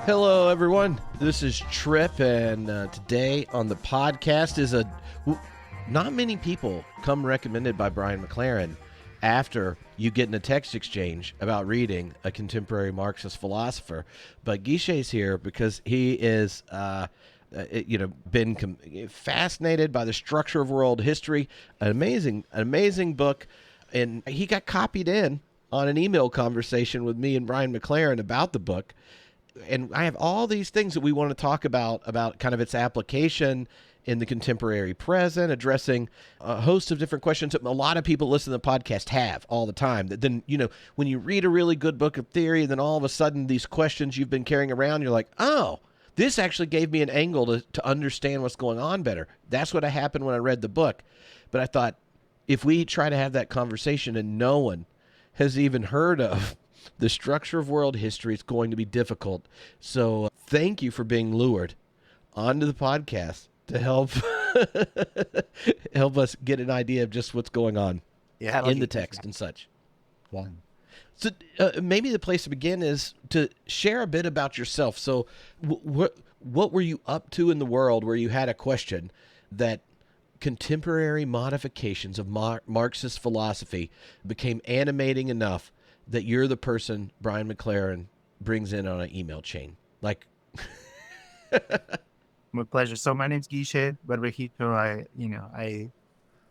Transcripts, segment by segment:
Hello, everyone. This is Trip, and today on the podcast is not many people come recommended by Brian McLaren after you get in a text exchange about reading a contemporary Marxist philosopher. But Guichet's here because he is, been fascinated by the structure of world history. An amazing book, and he got copied in on an email conversation with me and Brian McLaren about the book. And I have all these things that we want to talk about kind of its application in the contemporary present, addressing a host of different questions that a lot of people listening to the podcast have all the time. That then, when you read a really good book of theory, and then all of a sudden these questions you've been carrying around, you're like, oh, this actually gave me an angle to understand what's going on better. That's what happened when I read the book. But I thought, if we try to have that conversation and no one has even heard of the structure of world history, it's going to be difficult. So thank you for being lured onto the podcast to help help us get an idea of just what's going on in the text and such. Yeah. So maybe the place to begin is to share a bit about yourself. So what were you up to in the world where you had a question that contemporary modifications of Marxist philosophy became animating enough that you're the person Brian McLaren brings in on an email chain? Like, My pleasure. So my name's Guillermo Bervejillo.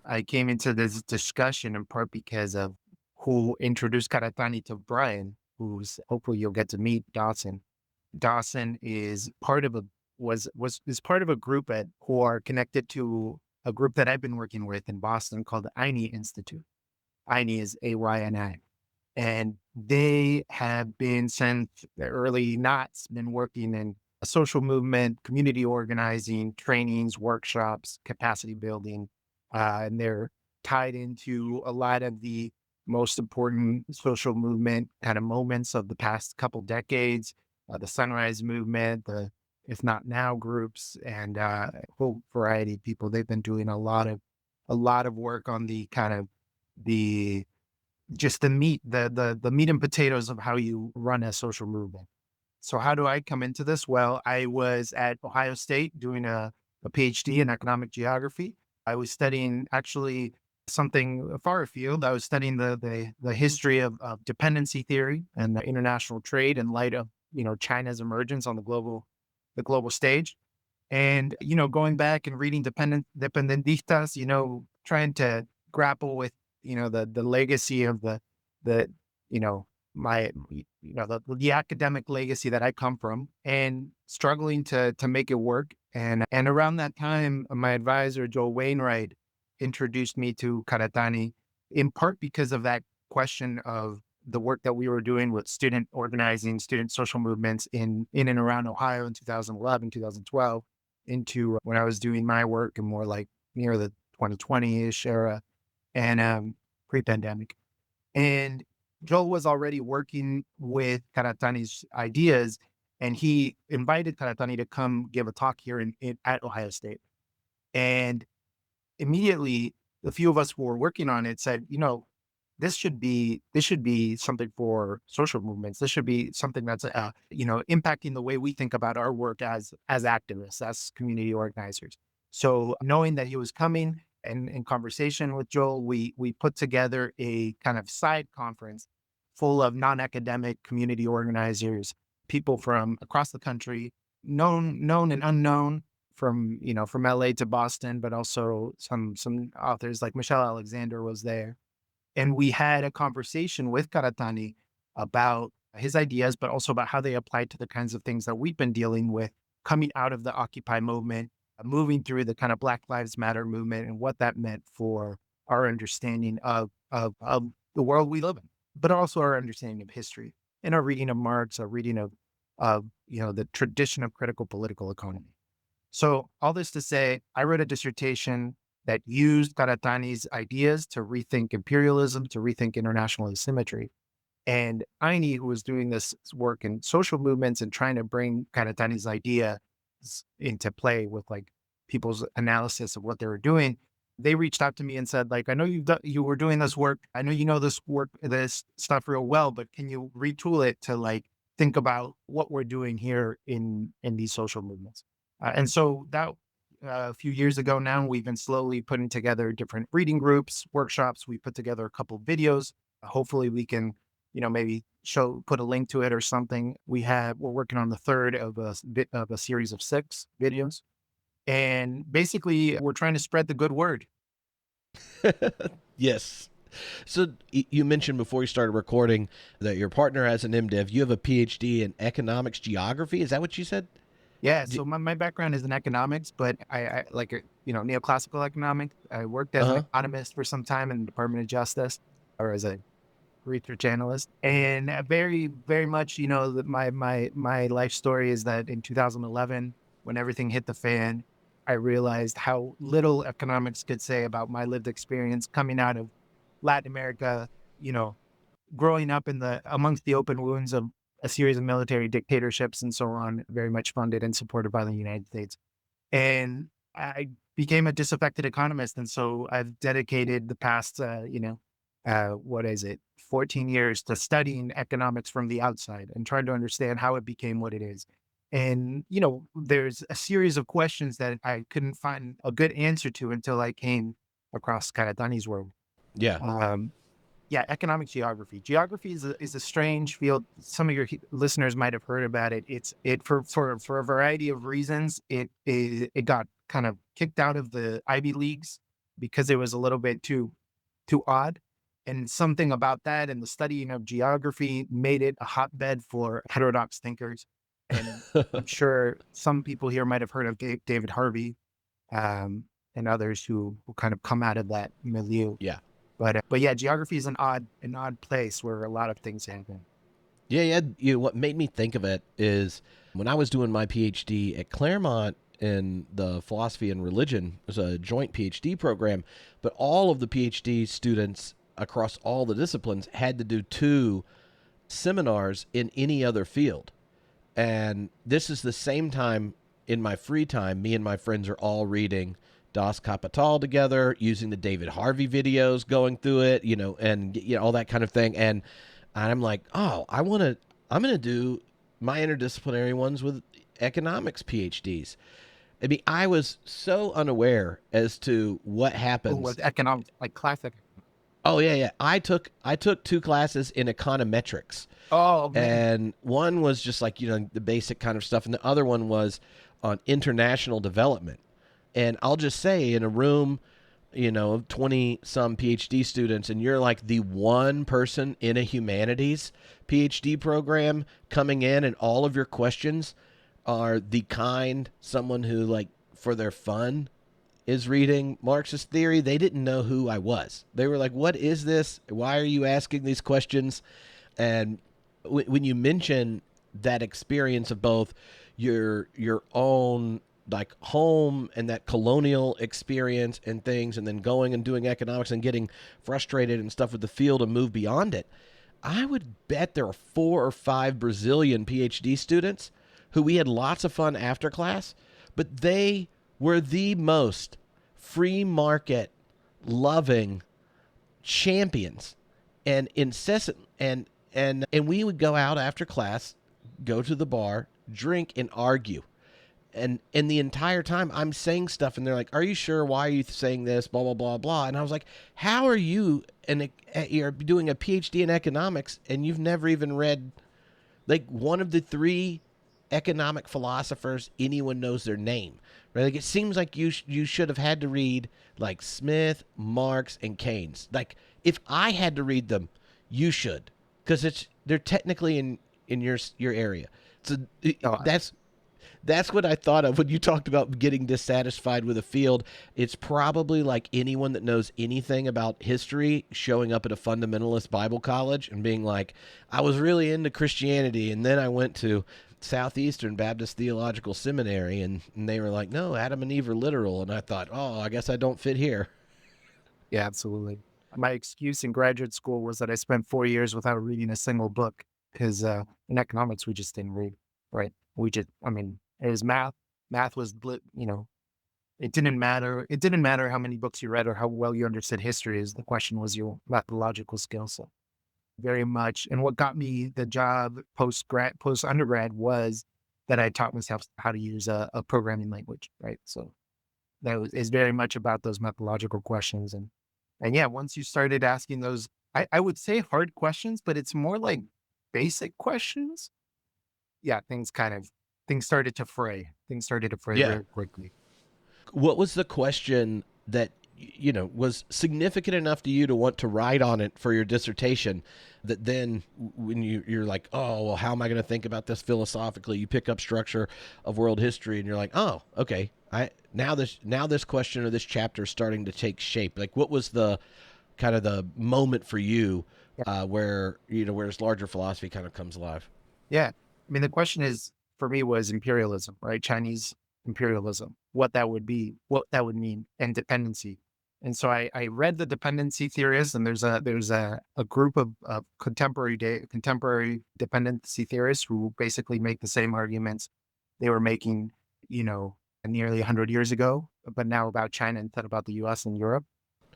I came into this discussion in part because of who introduced Karatani to Brian, who's hopefully you'll get to meet Dawson. Dawson is part of is part of a group who are connected to a group that I've been working with in Boston called the INI Institute. INI is AYNI. And they have been since the early knots been working in a social movement, community organizing, trainings, workshops, capacity building. And they're tied into a lot of the most important social movement kind of moments of the past couple decades, the Sunrise Movement, the If Not Now groups, and a whole variety of people. They've been doing a lot of work on the kind of the just the meat, the meat and potatoes of how you run a social movement. So how do I come into this? Well, I was at Ohio State doing a PhD in economic geography. I was studying actually something far afield. I was studying the history of dependency theory and international trade in light of China's emergence on the global stage. And going back and reading dependentistas, trying to grapple with the legacy of the my the academic legacy that I come from, and struggling to make it work. And around that time, my advisor Joel Wainwright introduced me to Karatani, in part because of that question of the work that we were doing with student organizing, student social movements in and around Ohio in 2011, 2012, into when I was doing my work and more like near the 2020-ish era and pre-pandemic. And Joel was already working with Karatani's ideas, and he invited Karatani to come give a talk here at Ohio State. And immediately, the few of us who were working on it said, this should be something for social movements. This should be something that's impacting the way we think about our work as activists, as community organizers. So knowing that he was coming, and in conversation with Joel, we put together a kind of side conference full of non-academic community organizers, people from across the country, known and unknown, from LA to Boston, but also some authors like Michelle Alexander was there. And we had a conversation with Karatani about his ideas, but also about how they apply to the kinds of things that we've been dealing with coming out of the Occupy movement, moving through the kind of Black Lives Matter movement, and what that meant for our understanding of the world we live in, but also our understanding of history and our reading of Marx, our reading of the tradition of critical political economy. So all this to say, I wrote a dissertation that used Karatani's ideas to rethink imperialism, to rethink international asymmetry. And Aini, who was doing this work in social movements and trying to bring Karatani's idea into play with like people's analysis of what they were doing, they reached out to me and said, like, I know you were doing this work. I know you know this stuff real well, but can you retool it to like think about what we're doing here in these social movements. And so that a few years ago now, we've been slowly putting together different reading groups, workshops. We put together a couple videos. Hopefully, we can, maybe put a link to it or something. We're working on the third of a series of 6 videos, and basically, we're trying to spread the good word. Yes. So you mentioned before you started recording that your partner has an MDiv. You have a PhD in economics geography. Is that what you said? Yeah, D- so my background is in economics, but I like neoclassical economics. I worked as an uh-huh. economist for some time in the Department of Justice, or as a research analyst, and very very much my life story is that in 2011, when everything hit the fan, I realized how little economics could say about my lived experience coming out of Latin America. You know, growing up in the amongst the open wounds of a series of military dictatorships and so on, very much funded and supported by the United States. And I became a disaffected economist. And so I've dedicated the past, what is it, 14 years to studying economics from the outside and trying to understand how it became what it is. And, there's a series of questions that I couldn't find a good answer to until I came across Karatani's work. Yeah. Um, yeah, economic geography. Geography is a strange field. Some of your listeners might have heard about it. It for a variety of reasons. It got kind of kicked out of the Ivy Leagues because it was a little bit too odd. And something about that and the studying of geography made it a hotbed for heterodox thinkers. And I'm sure some people here might have heard of David Harvey, um, and others who kind of come out of that milieu. Yeah. But yeah, geography is an odd place where a lot of things happen. Yeah, yeah. What made me think of it is when I was doing my PhD at Claremont in the philosophy and religion. It was a joint PhD program, but all of the PhD students across all the disciplines had to do 2 seminars in any other field. And this is the same time in my free time, me and my friends are all reading Das Kapital together, using the David Harvey videos, going through it, and all that kind of thing. And I'm like, oh, I'm going to do my interdisciplinary ones with economics PhDs. I mean, I was so unaware as to what Oh, happens. with economics, like classic. Oh yeah, yeah. I took 2 classes in econometrics, Oh man. and one was just like the basic kind of stuff, and the other one was on international development. And I'll just say, in a room, of 20 some PhD students, and you're like the one person in a humanities PhD program coming in, and all of your questions are the kind someone who, like, for their fun is reading Marxist theory. They didn't know who I was. They were like, what is this? Why are you asking these questions? And when you mention that experience of both your own, like, home and that colonial experience and things, and then going and doing economics and getting frustrated and stuff with the field and move beyond it, I would bet there are 4 or 5 Brazilian PhD students who we had lots of fun after class, but they were the most free market loving champions and incessant, and we would go out after class, go to the bar, drink, and argue. And the entire time I'm saying stuff, and they're like, are you sure? Why are you saying this? Blah blah blah blah. And I was like, how are you, and you're doing a PhD in economics and you've never even read, like, one of the 3 economic philosophers anyone knows their name, right? Like, it seems like you should have had to read, like, Smith, Marx, and Keynes. Like, if I had to read them, you should, because they're technically in your area. So No, that's what I thought of when you talked about getting dissatisfied with a field. It's probably like anyone that knows anything about history showing up at a fundamentalist Bible college and being like, I was really into Christianity, and then I went to Southeastern Baptist Theological Seminary, and they were like, no, Adam and Eve are literal. And I thought, oh, I guess I don't fit here. yeah, absolutely. My excuse in graduate school was that I spent 4 years without reading a single book because in economics we just didn't read. Right? I mean, it was math. Math was, it didn't matter. It didn't matter how many books you read or how well you understood history. Is the question was your methodological skill set. very much. And what got me the job post undergrad was that I taught myself how to use a programming language, right? So is very much about those methodological questions. And yeah, once you started asking those, I would say hard questions, but it's more like basic questions. Yeah, things started to fray. Things started to fray Yeah. very quickly. What was the question that was significant enough to you to want to write on it for your dissertation, that then when you're like, oh well, how am I going to think about this philosophically, you pick up structure of world history and you're like, oh okay, I now this question or this chapter is starting to take shape. Like, what was the kind of the moment for you, where where this larger philosophy kind of comes alive? Yeah. I mean, the question is for me was imperialism, right? Chinese imperialism, what that would be, what that would mean, and dependency. And so I read the dependency theorists, and there's a group of contemporary dependency theorists who basically make the same arguments they were making, you know, nearly 100 years ago, but now about China instead about the US and Europe.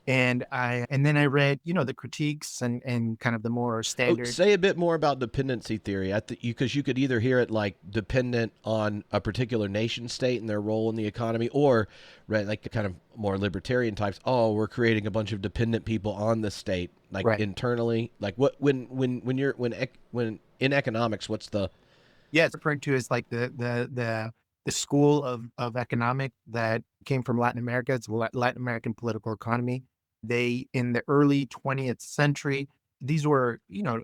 And then I read, the critiques and kind of the more Oh, standard. say a bit more about dependency theory. Because you could either hear it like dependent on a particular nation state and their role in the economy, or right, like the kind of more libertarian types. Oh, we're creating a bunch of dependent people on the state, like Right. internally. Like what when in economics, what's the Yeah, it's referred to as like the school of economic that came from Latin America. It's Latin American political economy. They in the early 20th century, these were,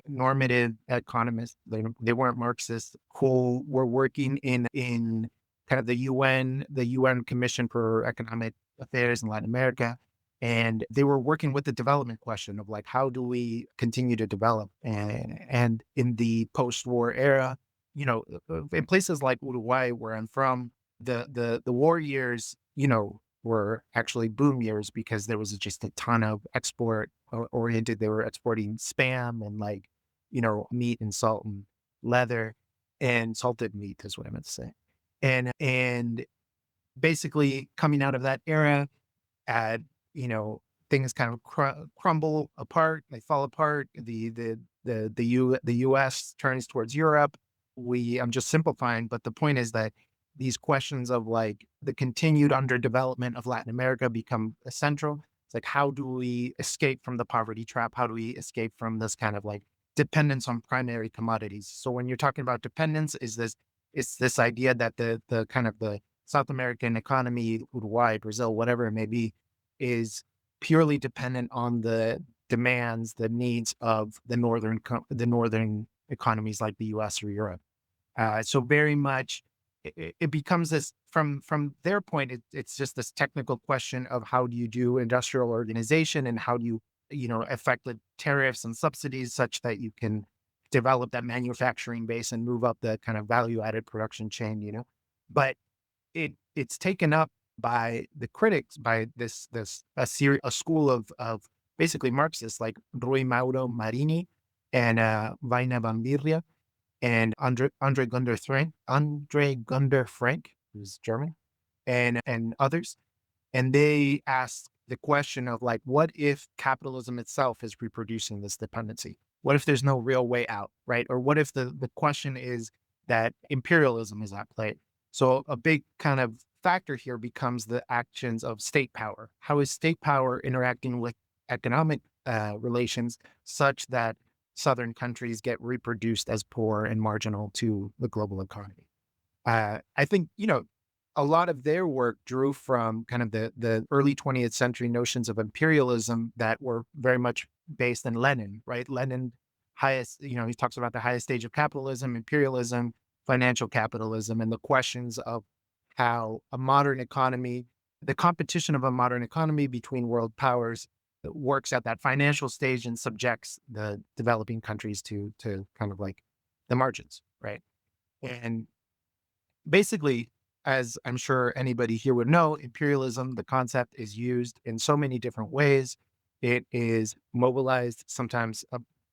normative economists. They weren't Marxists who were working in kind of the UN Commission for Economic Affairs in Latin America. And they were working with the development question of like, how do we continue to develop? And in the post-war era, in places like Uruguay, where I'm from, the war years, were actually boom years because there was just a ton of export oriented. They were exporting spam and like, meat and salt and leather and salted meat is what I meant to say. And basically coming out of that era, at you know things kind of crumble apart, they fall apart. The US turns towards Europe. I'm just simplifying, but the point is that these questions of like the continued underdevelopment of Latin America become essential. It's like, how do we escape from the poverty trap? How do we escape from this kind of like dependence on primary commodities? So when you're talking about dependence, it's this idea that the kind of the South American economy, Uruguay, Brazil, whatever it may be, is purely dependent on the demands, the needs of the northern economies like the U.S. or Europe. So very much, it becomes this from their point. It's just this technical question of how do you do industrial organization and how do you affect the tariffs and subsidies such that you can develop that manufacturing base and move up the kind of value added production chain. But it's taken up by the critics, by a school of basically Marxists like Rui Mauro Marini and Vaina Van Birria and Andre Gunder Frank, who's German, and others. And they ask the question of like, what if capitalism itself is reproducing this dependency? What if there's no real way out, right? Or what if the question is that imperialism is at play? So a big kind of factor here becomes the actions of state power. How is state power interacting with economic relations such that Southern countries get reproduced as poor and marginal to the global economy? I think, a lot of their work drew from kind of the early 20th century notions of imperialism that were very much based in Lenin, right? Lenin, he talks about the highest stage of capitalism, imperialism, financial capitalism, and the questions of how a modern economy, the competition of a modern economy between world powers works at that financial stage and subjects the developing countries to kind of like the margins, right? And basically, as I'm sure anybody here would know, imperialism, the concept is used in so many different ways. It is mobilized sometimes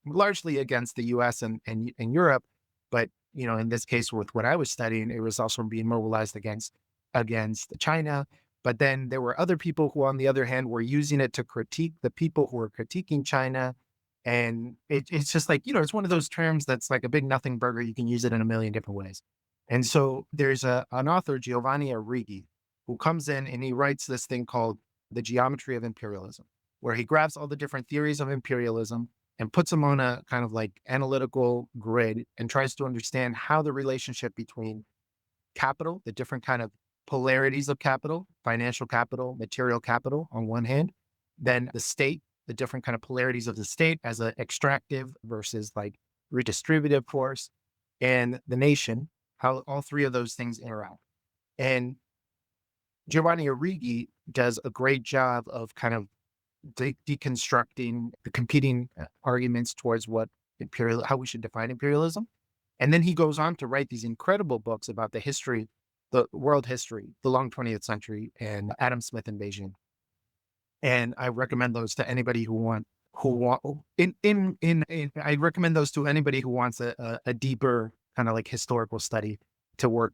largely against the US and Europe. But, in this case, with what I was studying, it was also being mobilized against China. But then there were other people who, on the other hand, were using it to critique the people who were critiquing China. And it's just like, it's one of those terms that's like a big nothing burger. You can use it in a million different ways. And so there's an author, Giovanni Arrighi, who comes in and he writes this thing called The Geometry of Imperialism, where he grabs all the different theories of imperialism and puts them on a kind of like analytical grid and tries to understand how the relationship between capital, the different kind of polarities of capital, financial capital, material capital on one hand, then the state, the different kind of polarities of the state as an extractive versus like redistributive force, and the nation, how all three of those things interact. And Giovanni Arrighi does a great job of kind of deconstructing the competing arguments towards how we should define imperialism. And then he goes on to write these incredible books about the history, the world history, the long 20th century, and Adam Smith invasion. And I recommend those to anybody I recommend those to anybody who wants a deeper kind of like historical study to work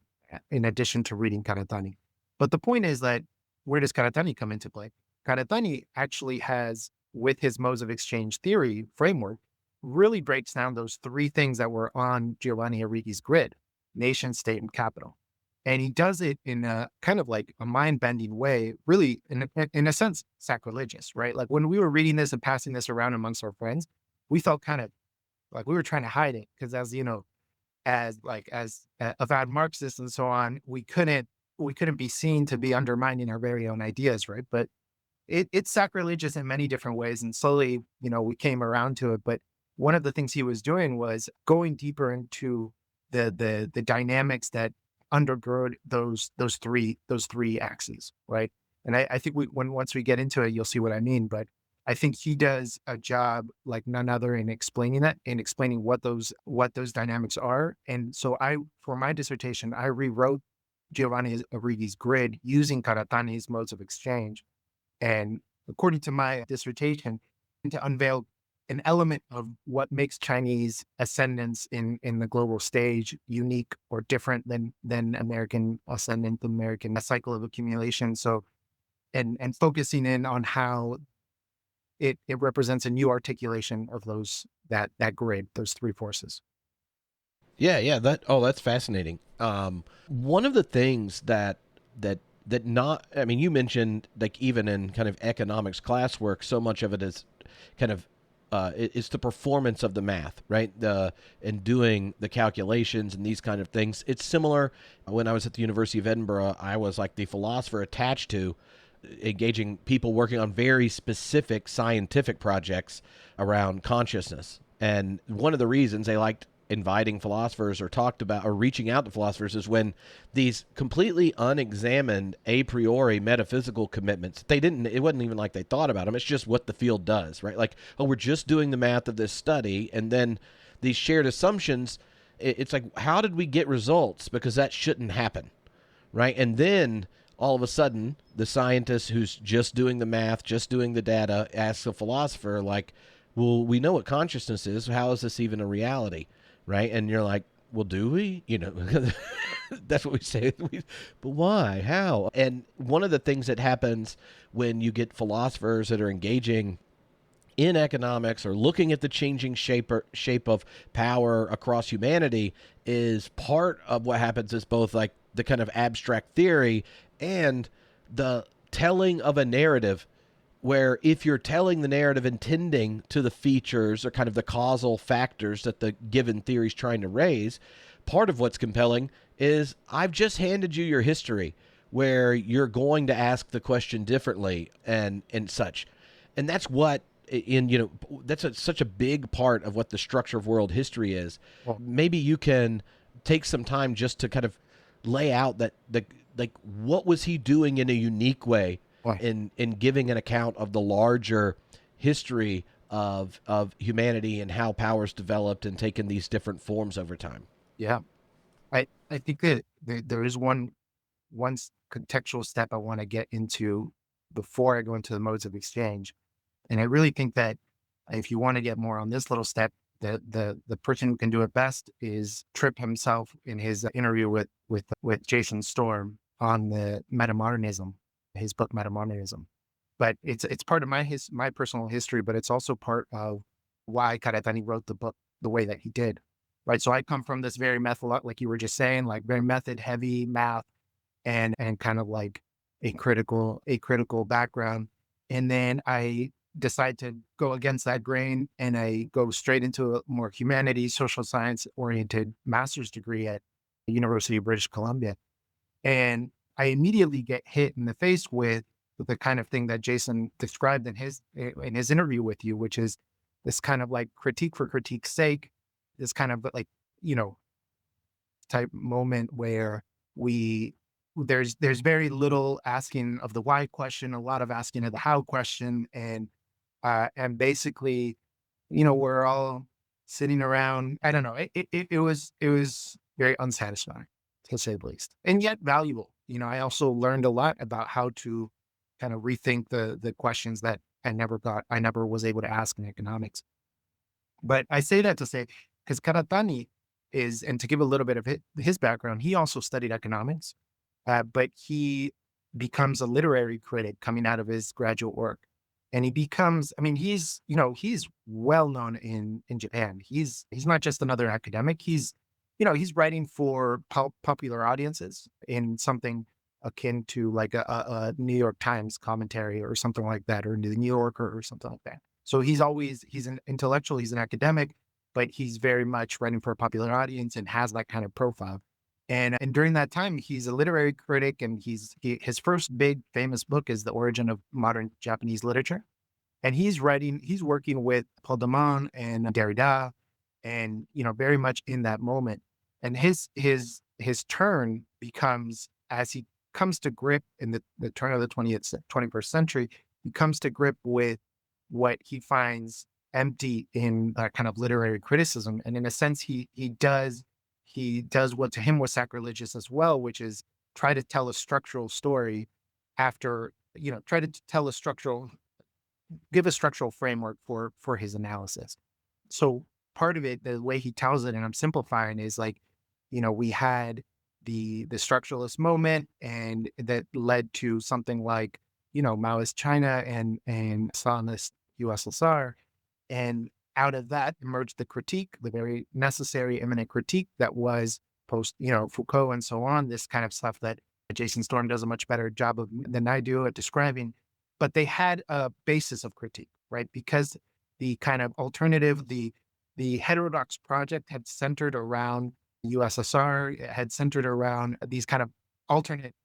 in addition to reading Karatani. But the point is that where does Karatani come into play? Karatani actually has, with his modes of exchange theory framework, really breaks down those three things that were on Giovanni Arrighi's grid: nation, state, and capital. And he does it in a kind of like a mind bending way, really, in a sense, sacrilegious, right? Like when we were reading this and passing this around amongst our friends, we felt kind of like we were trying to hide it because, as avowed Marxists and so on, we couldn't be seen to be undermining our very own ideas, right? But it's sacrilegious in many different ways, and slowly, we came around to it. But one of the things he was doing was going deeper into the dynamics that undergird those three axes, right? And I think once we get into it, you'll see what I mean. But I think he does a job like none other in explaining that, in explaining what those dynamics are. And so for my dissertation, I rewrote Giovanni Arrighi's grid using Karatani's modes of exchange. And according to my dissertation, to unveil an element of what makes Chinese ascendance in the global stage unique or different than American ascendant, American cycle of accumulation. So, and focusing in on how it represents a new articulation of that grid, those three forces. Yeah, yeah. That's fascinating. One of the things that not, I mean, you mentioned like even in kind of economics classwork, so much of it is kind of it's the performance of the math, right? And doing the calculations and these kind of things. It's similar when I was at the University of Edinburgh. I was like the philosopher attached to engaging people working on very specific scientific projects around consciousness. And one of the reasons they liked inviting philosophers or talked about or reaching out to philosophers is when these completely unexamined a priori metaphysical commitments, it wasn't even like they thought about them. It's just what the field does, right? Like, oh, we're just doing the math of this study. And then these shared assumptions, it's like, how did we get results? Because that shouldn't happen, right? And then all of a sudden, the scientist who's just doing the math, just doing the data, asks a philosopher, like, well, we know what consciousness is. How is this even a reality? Right? And you're like, well, do we? That's what we say. But why? How? And one of the things that happens when you get philosophers that are engaging in economics or looking at the changing shape of power across humanity is part of what happens is both like the kind of abstract theory and the telling of a narrative, where if you're telling the narrative and tending to the features or kind of the causal factors that the given theory is trying to raise, part of what's compelling is I've just handed you your history where you're going to ask the question differently and such. And that's what such a big part of what the structure of world history is. Well, Maybe you can take some time just to kind of lay out that like what was he doing in a unique way well, in giving an account of the larger history of humanity and how powers developed and taken these different forms over time. yeah. I think that there is one contextual step I want to get into before I go into the modes of exchange. And I really think that if you want to get more on this little step, the person who can do it best is Tripp himself in his interview with Jason Storm on the metamodernism, his book Metamodernism. But it's part of my personal history, but it's also part of why Karatani wrote the book the way that he did. Right. So I come from this very method, like you were just saying, like very method heavy math and kind of like a critical background. And then I decide to go against that grain and I go straight into a more humanities, social science oriented master's degree at the University of British Columbia. And I immediately get hit in the face with the kind of thing that Jason described in his interview with you, which is this kind of like critique for critique's sake, this kind of like, you know, type moment where we there's very little asking of the why question, a lot of asking of the how question, and basically, we're all sitting around. I don't know. It was very unsatisfying to say the least, and yet valuable. I also learned a lot about how to kind of rethink the questions that I never was able to ask in economics. But I say that to say, because Karatani and to give a little bit of his background, he also studied economics, but he becomes a literary critic coming out of his graduate work. And he becomes, I mean, he's well known in Japan. He's not just another academic. He's writing for popular audiences in something akin to like a New York Times commentary or something like that, or the New Yorker or something like that. So he's an intellectual, he's an academic, but he's very much writing for a popular audience and has that kind of profile. And during that time, he's a literary critic, and his first big famous book is The Origin of Modern Japanese Literature. And he's working with Paul Damon and Derrida, and very much in that moment. And his turn becomes, as he comes to grip in the turn of the 21st century, he comes to grip with what he finds empty in that kind of literary criticism. And in a sense, he does what to him was sacrilegious as well, which is try to tell a structural story after, try to tell a structural give a structural framework for his analysis. So part of it, the way he tells it, and I'm simplifying, is like, we had the structuralist moment, and that led to something like, Maoist China and Stalinist USSR. And out of that emerged the critique, the very necessary, imminent critique that was post, Foucault and so on, this kind of stuff that Jason Storm does a much better job of than I do at describing. But they had a basis of critique, right? Because the kind of alternative, the heterodox project had centered around USSR, it had centered around these kind of alternate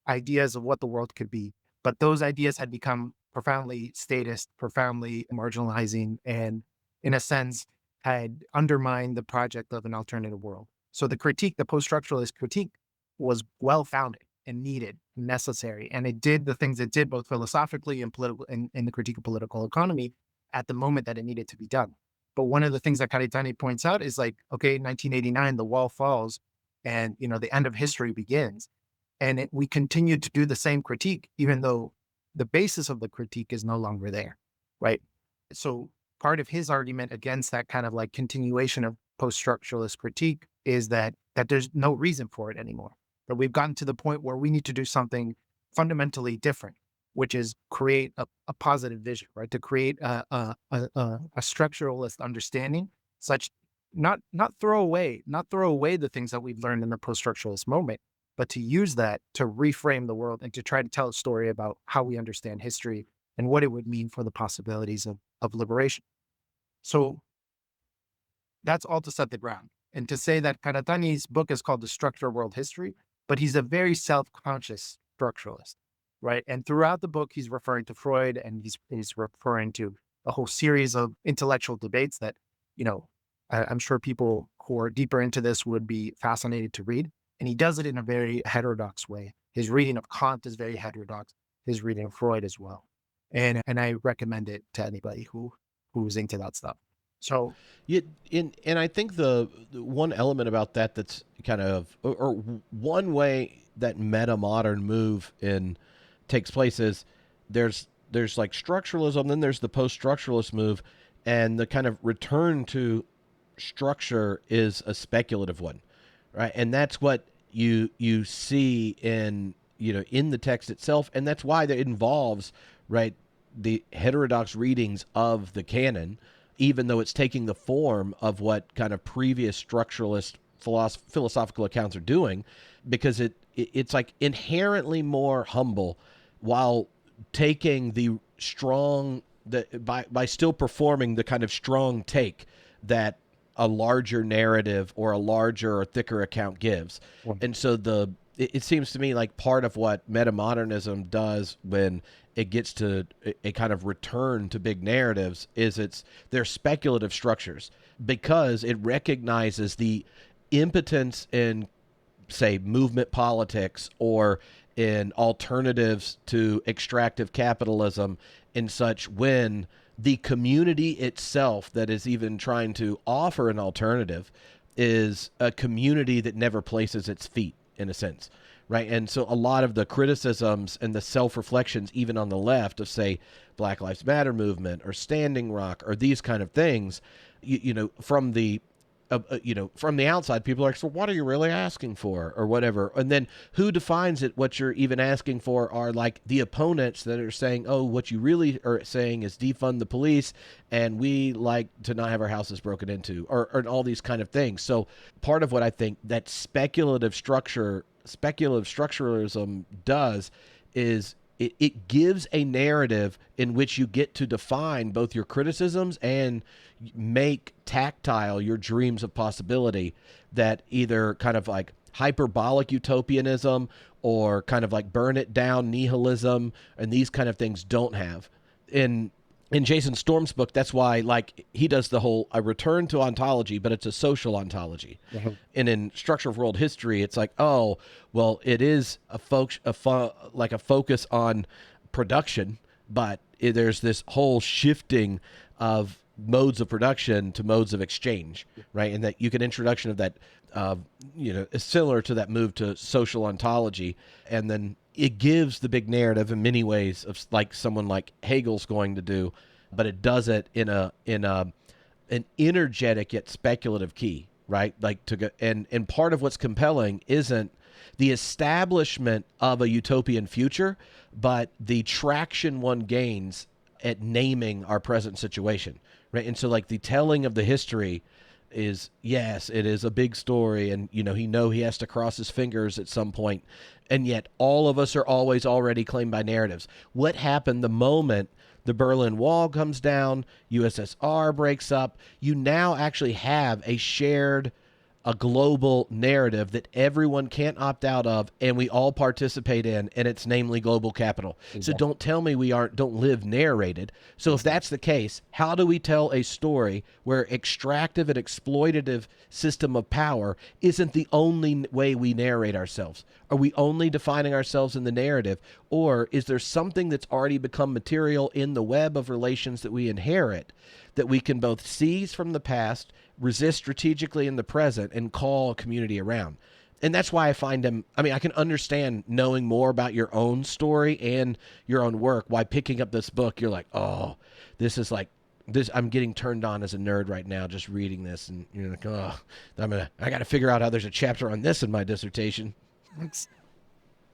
ideas of what the world could be. But those ideas had become profoundly statist, profoundly marginalizing, and in a sense, had undermined the project of an alternative world. So the critique, the post-structuralist critique, was well founded and needed, necessary. And it did the things it did both philosophically and political in the critique of political economy at the moment that it needed to be done. But one of the things that Karitani points out is like, okay, 1989, the wall falls and, the end of history begins. And we continue to do the same critique, even though the basis of the critique is no longer there, right? So part of his argument against that kind of like continuation of post-structuralist critique is that there's no reason for it anymore. But we've gotten to the point where we need to do something fundamentally different, which is create a positive vision, right? To create a structuralist understanding, such not throw away the things that we've learned in the post-structuralist moment, but to use that to reframe the world and to try to tell a story about how we understand history and what it would mean for the possibilities of liberation. So that's all to set the ground. And to say that Karatani's book is called The Structure of World History, but he's a very self-conscious structuralist, right? And throughout the book, he's referring to Freud, and he's referring to a whole series of intellectual debates that, I'm sure people who are deeper into this would be fascinated to read. And he does it in a very heterodox way. His reading of Kant is very heterodox. His reading of Freud as well. And I recommend it to anybody who's into that stuff. So Yeah, and I think the one element about that that's kind of or one way that meta modern move in takes place is there's like structuralism, then there's the post structuralist move, and the kind of return to structure is a speculative one, right? And that's what you see in in the text itself, and that's why that involves right the heterodox readings of the canon even though it's taking the form of what kind of previous structuralist philosophical accounts are doing, because it's like inherently more humble while taking the strong by still performing the kind of strong take that a larger narrative or a larger or thicker account gives. And so it seems to me like part of what metamodernism does when it gets to a kind of return to big narratives is they're speculative structures, because it recognizes the impotence in, say, movement politics or in alternatives to extractive capitalism and such, when the community itself that is even trying to offer an alternative is a community that never places its feet, in a sense, right? And so a lot of the criticisms and the self-reflections, even on the left, of, say, Black Lives Matter movement or Standing Rock or these kind of things, from the from the outside, people are like, so what are you really asking for, or whatever? And then who defines it? What you're even asking for are like the opponents that are saying, oh, what you really are saying is defund the police, and we like to not have our houses broken into, or all these kind of things. So part of what I think that speculative structuralism does is it gives a narrative in which you get to define both your criticisms and make tactile your dreams of possibility that either kind of like hyperbolic utopianism or kind of like burn it down nihilism and these kind of things don't have. In Jason Storm's book, that's why, like, he does the whole a return to ontology, but it's a social ontology. And in Structure of World History, it's like, oh, well, it is a focus on production, but there's this whole shifting of modes of production to modes of exchange, right? And that you get introduction of that, is similar to that move to social ontology, and then it gives the big narrative in many ways of like someone like Hegel's going to do, but it does it in an energetic yet speculative key, right? Like to go, and part of what's compelling isn't the establishment of a utopian future, but the traction one gains at naming our present situation, right? And so like the telling of the history is, yes, it is a big story, and he has to cross his fingers at some point, and yet all of us are always already claimed by narratives. What happened the moment the Berlin Wall comes down, USSR breaks up? You now actually have a global narrative that everyone can't opt out of, and we all participate in, and it's namely global capital. Exactly. So don't tell me we don't live narrated. So if that's the case, how do we tell a story where extractive and exploitative system of power isn't the only way we narrate ourselves? Are we only defining ourselves in the narrative, or is there something that's already become material in the web of relations that we inherit that we can both seize from the past, resist strategically in the present, and call a community around? And that's why I find him, I mean, I can understand knowing more about your own story and your own work, why picking up this book, you're like, oh, this is like, this, I'm getting turned on as a nerd right now just reading this, and you're like, oh, I got to figure out how there's a chapter on this in my dissertation.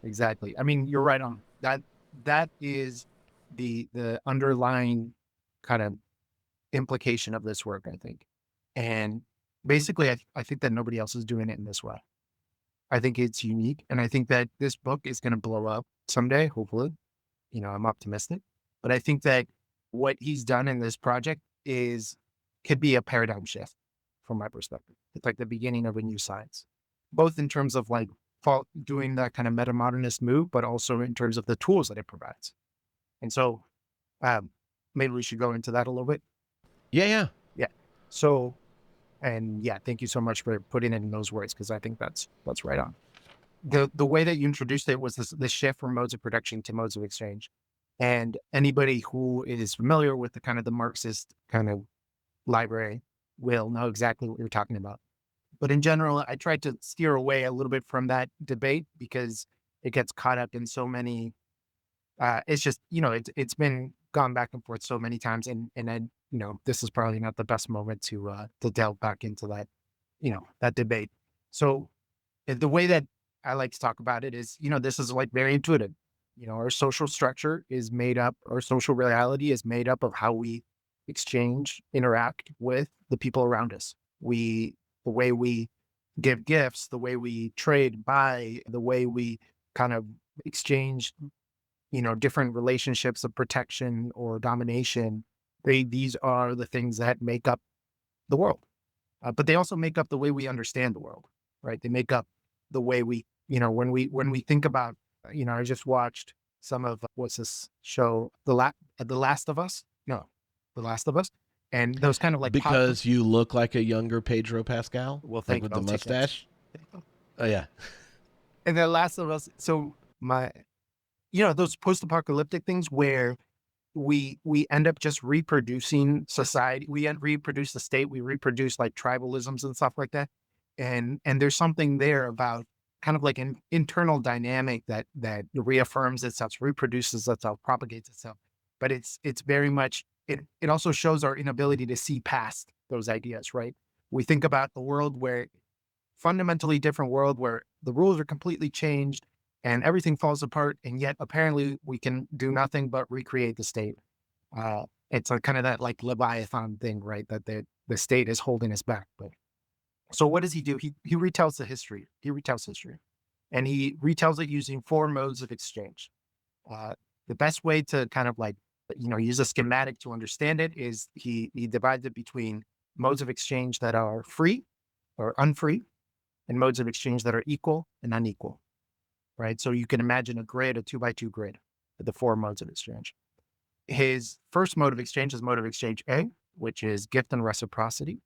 Exactly. I mean, you're right on that. That is the underlying kind of implication of this work, I think. And basically, I think that nobody else is doing it in this way. I think it's unique. And I think that this book is going to blow up someday, hopefully. I'm optimistic. But I think that what he's done in this project could be a paradigm shift from my perspective. It's like the beginning of a new science, both in terms of like doing that kind of metamodernist move, but also in terms of the tools that it provides. And so maybe we should go into that a little bit. Yeah. So, and yeah, thank you so much for putting it in those words, because I think that's right on. The way that you introduced it was this shift from modes of production to modes of exchange. And anybody who is familiar with the kind of the Marxist kind of library will know exactly what you're talking about. But in general, I tried to steer away a little bit from that debate because it gets caught up in so many. It's just, it's been gone back and forth so many times, and then this is probably not the best moment to delve back into that, that debate. So the way that I like to talk about it is, this is like very intuitive. Our social structure is made up, our social reality is made up of how we exchange, interact with the people around us. The way we give gifts, the way we trade, buy, the way we kind of exchange, different relationships of protection or domination. These are the things that make up the world. But they also make up the way we understand the world, right? They make up the way when we think about, I just watched some of what's this show, The Last of Us? No, The Last of Us, and those kind of like pop. Because you look like a younger Pedro Pascal, Well, like thank you. with the I'll take that. mustache. Oh yeah. And The Last of Us. So those post-apocalyptic things where we end up just reproducing society. Reproduce the state. We reproduce like tribalisms and stuff like that. And there's something there about kind of like an internal dynamic that reaffirms itself, reproduces itself, propagates itself. But it's very much it also shows our inability to see past those ideas, right? We think about the world where fundamentally different world where the rules are completely changed and everything falls apart, and yet apparently we can do nothing but recreate the state. It's a kind of that like Leviathan thing, right? That the state is holding us back. But so what does he do? He retells the history. He retells history, and he retells it using four modes of exchange. Uh, the best way to kind of like use a schematic to understand it is he divides it between modes of exchange that are free or unfree, and modes of exchange that are equal and unequal, right? So you can imagine a grid, a 2x2 grid, with the four modes of exchange. His first mode of exchange is mode of exchange A, which is gift and reciprocity.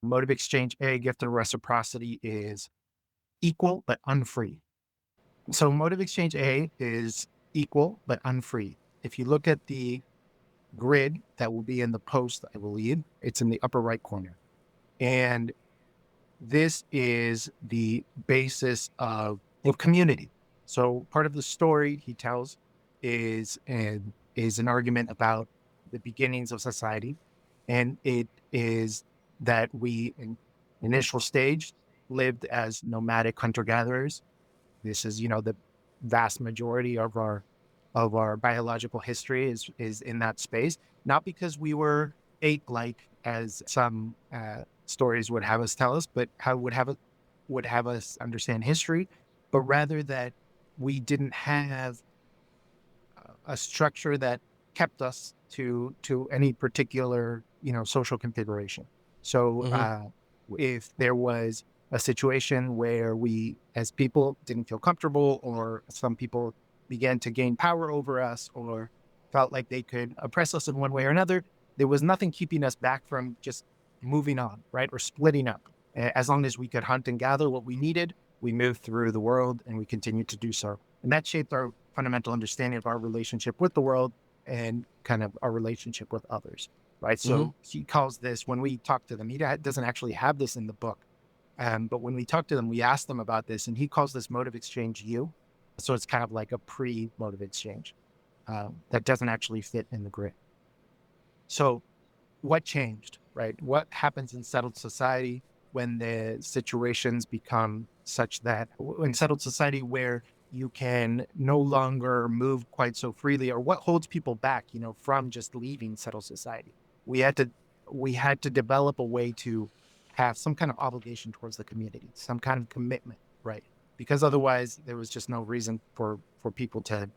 Mode of exchange A, gift and reciprocity, is equal but unfree. So mode of exchange A is equal but unfree. If you look at the grid that will be in the post, I believe, it's in the upper right corner. And this is the basis of community. So part of the story he tells is an argument about the beginnings of society, and it is that we in initial stage lived as nomadic hunter gatherers. This is the vast majority of our biological history is in that space, not because we were ape like as some stories would have us tell us, but how would have us understand history, but rather that we didn't have a structure that kept us to any particular social configuration. So Mm-hmm. if there was a situation where we as people didn't feel comfortable, or some people began to gain power over us, or felt like they could oppress us in one way or another, there was nothing keeping us back from just moving on, right? Or splitting up. As long as we could hunt and gather what we needed, we moved through the world, and we continued to do so. And that shaped our fundamental understanding of our relationship with the world and kind of our relationship with others, right? Mm-hmm. So he calls this, when we talk to them, he doesn't actually have this in the book. But when we talk to them, we ask them about this, and he calls this mode of exchange U. So it's kind of like a pre-mode of exchange that doesn't actually fit in the grid. So what changed, right? What happens in settled society when the situations become such that in settled society where you can no longer move quite so freely, or what holds people back, from just leaving settled society? We had to develop a way to have some kind of obligation towards the community, some kind of commitment, right? Because otherwise there was just no reason for people to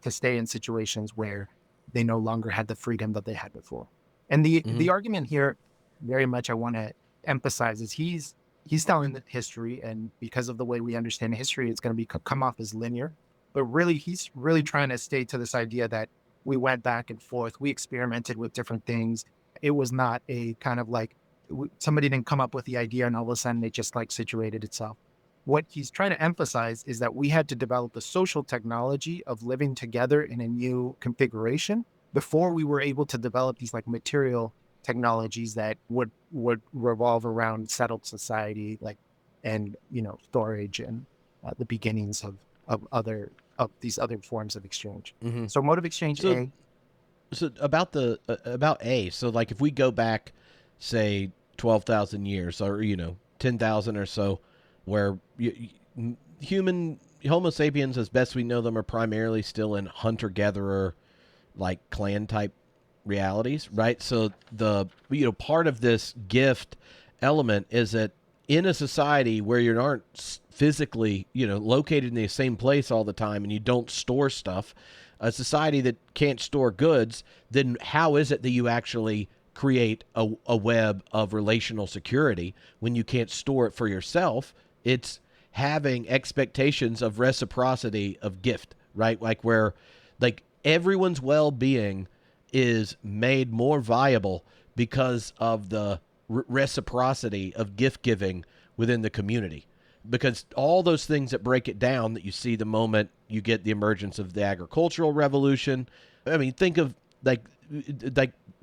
stay in situations where they no longer had the freedom that they had before. And Mm-hmm. the argument here, very much, I want to emphasize, is he's telling the history, and because of the way we understand history, it's going to be come off as linear. But really, he's really trying to stay to this idea that we went back and forth, we experimented with different things. It was not a kind of like somebody didn't come up with the idea and all of a sudden it just like situated itself. What he's trying to emphasize is that we had to develop the social technology of living together in a new configuration before we were able to develop these like material technologies that would revolve around settled society, like, and storage, and the beginnings of these other forms of exchange. Mm-hmm. So mode of exchange So A. so about the about A. So like if we go back, say 12,000 years, or 10,000 or so, where human Homo sapiens, as best we know them, are primarily still in hunter gatherer, like clan type realities, right? So the part of this gift element is that in a society where you aren't physically located in the same place all the time and you don't store stuff, a society that can't store goods, then how is it that you actually create a web of relational security when you can't store it for yourself? It's having expectations of reciprocity of gift, right? Like where like everyone's well-being is made more viable because of the reciprocity of gift giving within the community. Because all those things that break it down that you see the moment you get the emergence of the agricultural revolution. I mean, think of like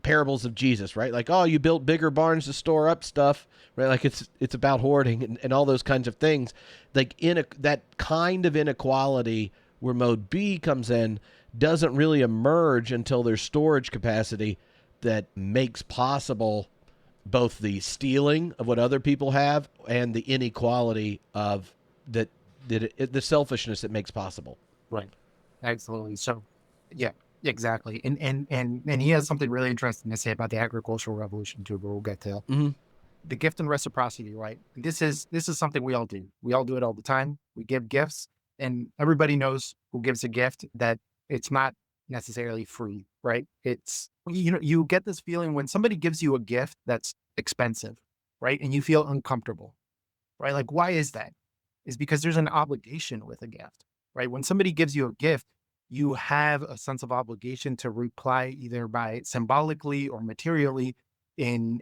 parables of Jesus, right? Like, oh, you built bigger barns to store up stuff, right? Like it's about hoarding and all those kinds of things. Like that kind of inequality where mode B comes in doesn't really emerge until there's storage capacity that makes possible both the stealing of what other people have and the inequality of the selfishness it makes possible. Right. Absolutely. So, yeah, exactly. And he has something really interesting to say about the agricultural revolution too, but we'll get to Mm-hmm. the gift and reciprocity, right? This is something we all do. We all do it all the time. We give gifts, and everybody knows who gives a gift that it's not necessarily free, right? It's you get this feeling when somebody gives you a gift that's expensive, right? And you feel uncomfortable, right? Like, why is that? Is because there's an obligation with a gift, right? When somebody gives you a gift, you have a sense of obligation to reply either by symbolically or materially in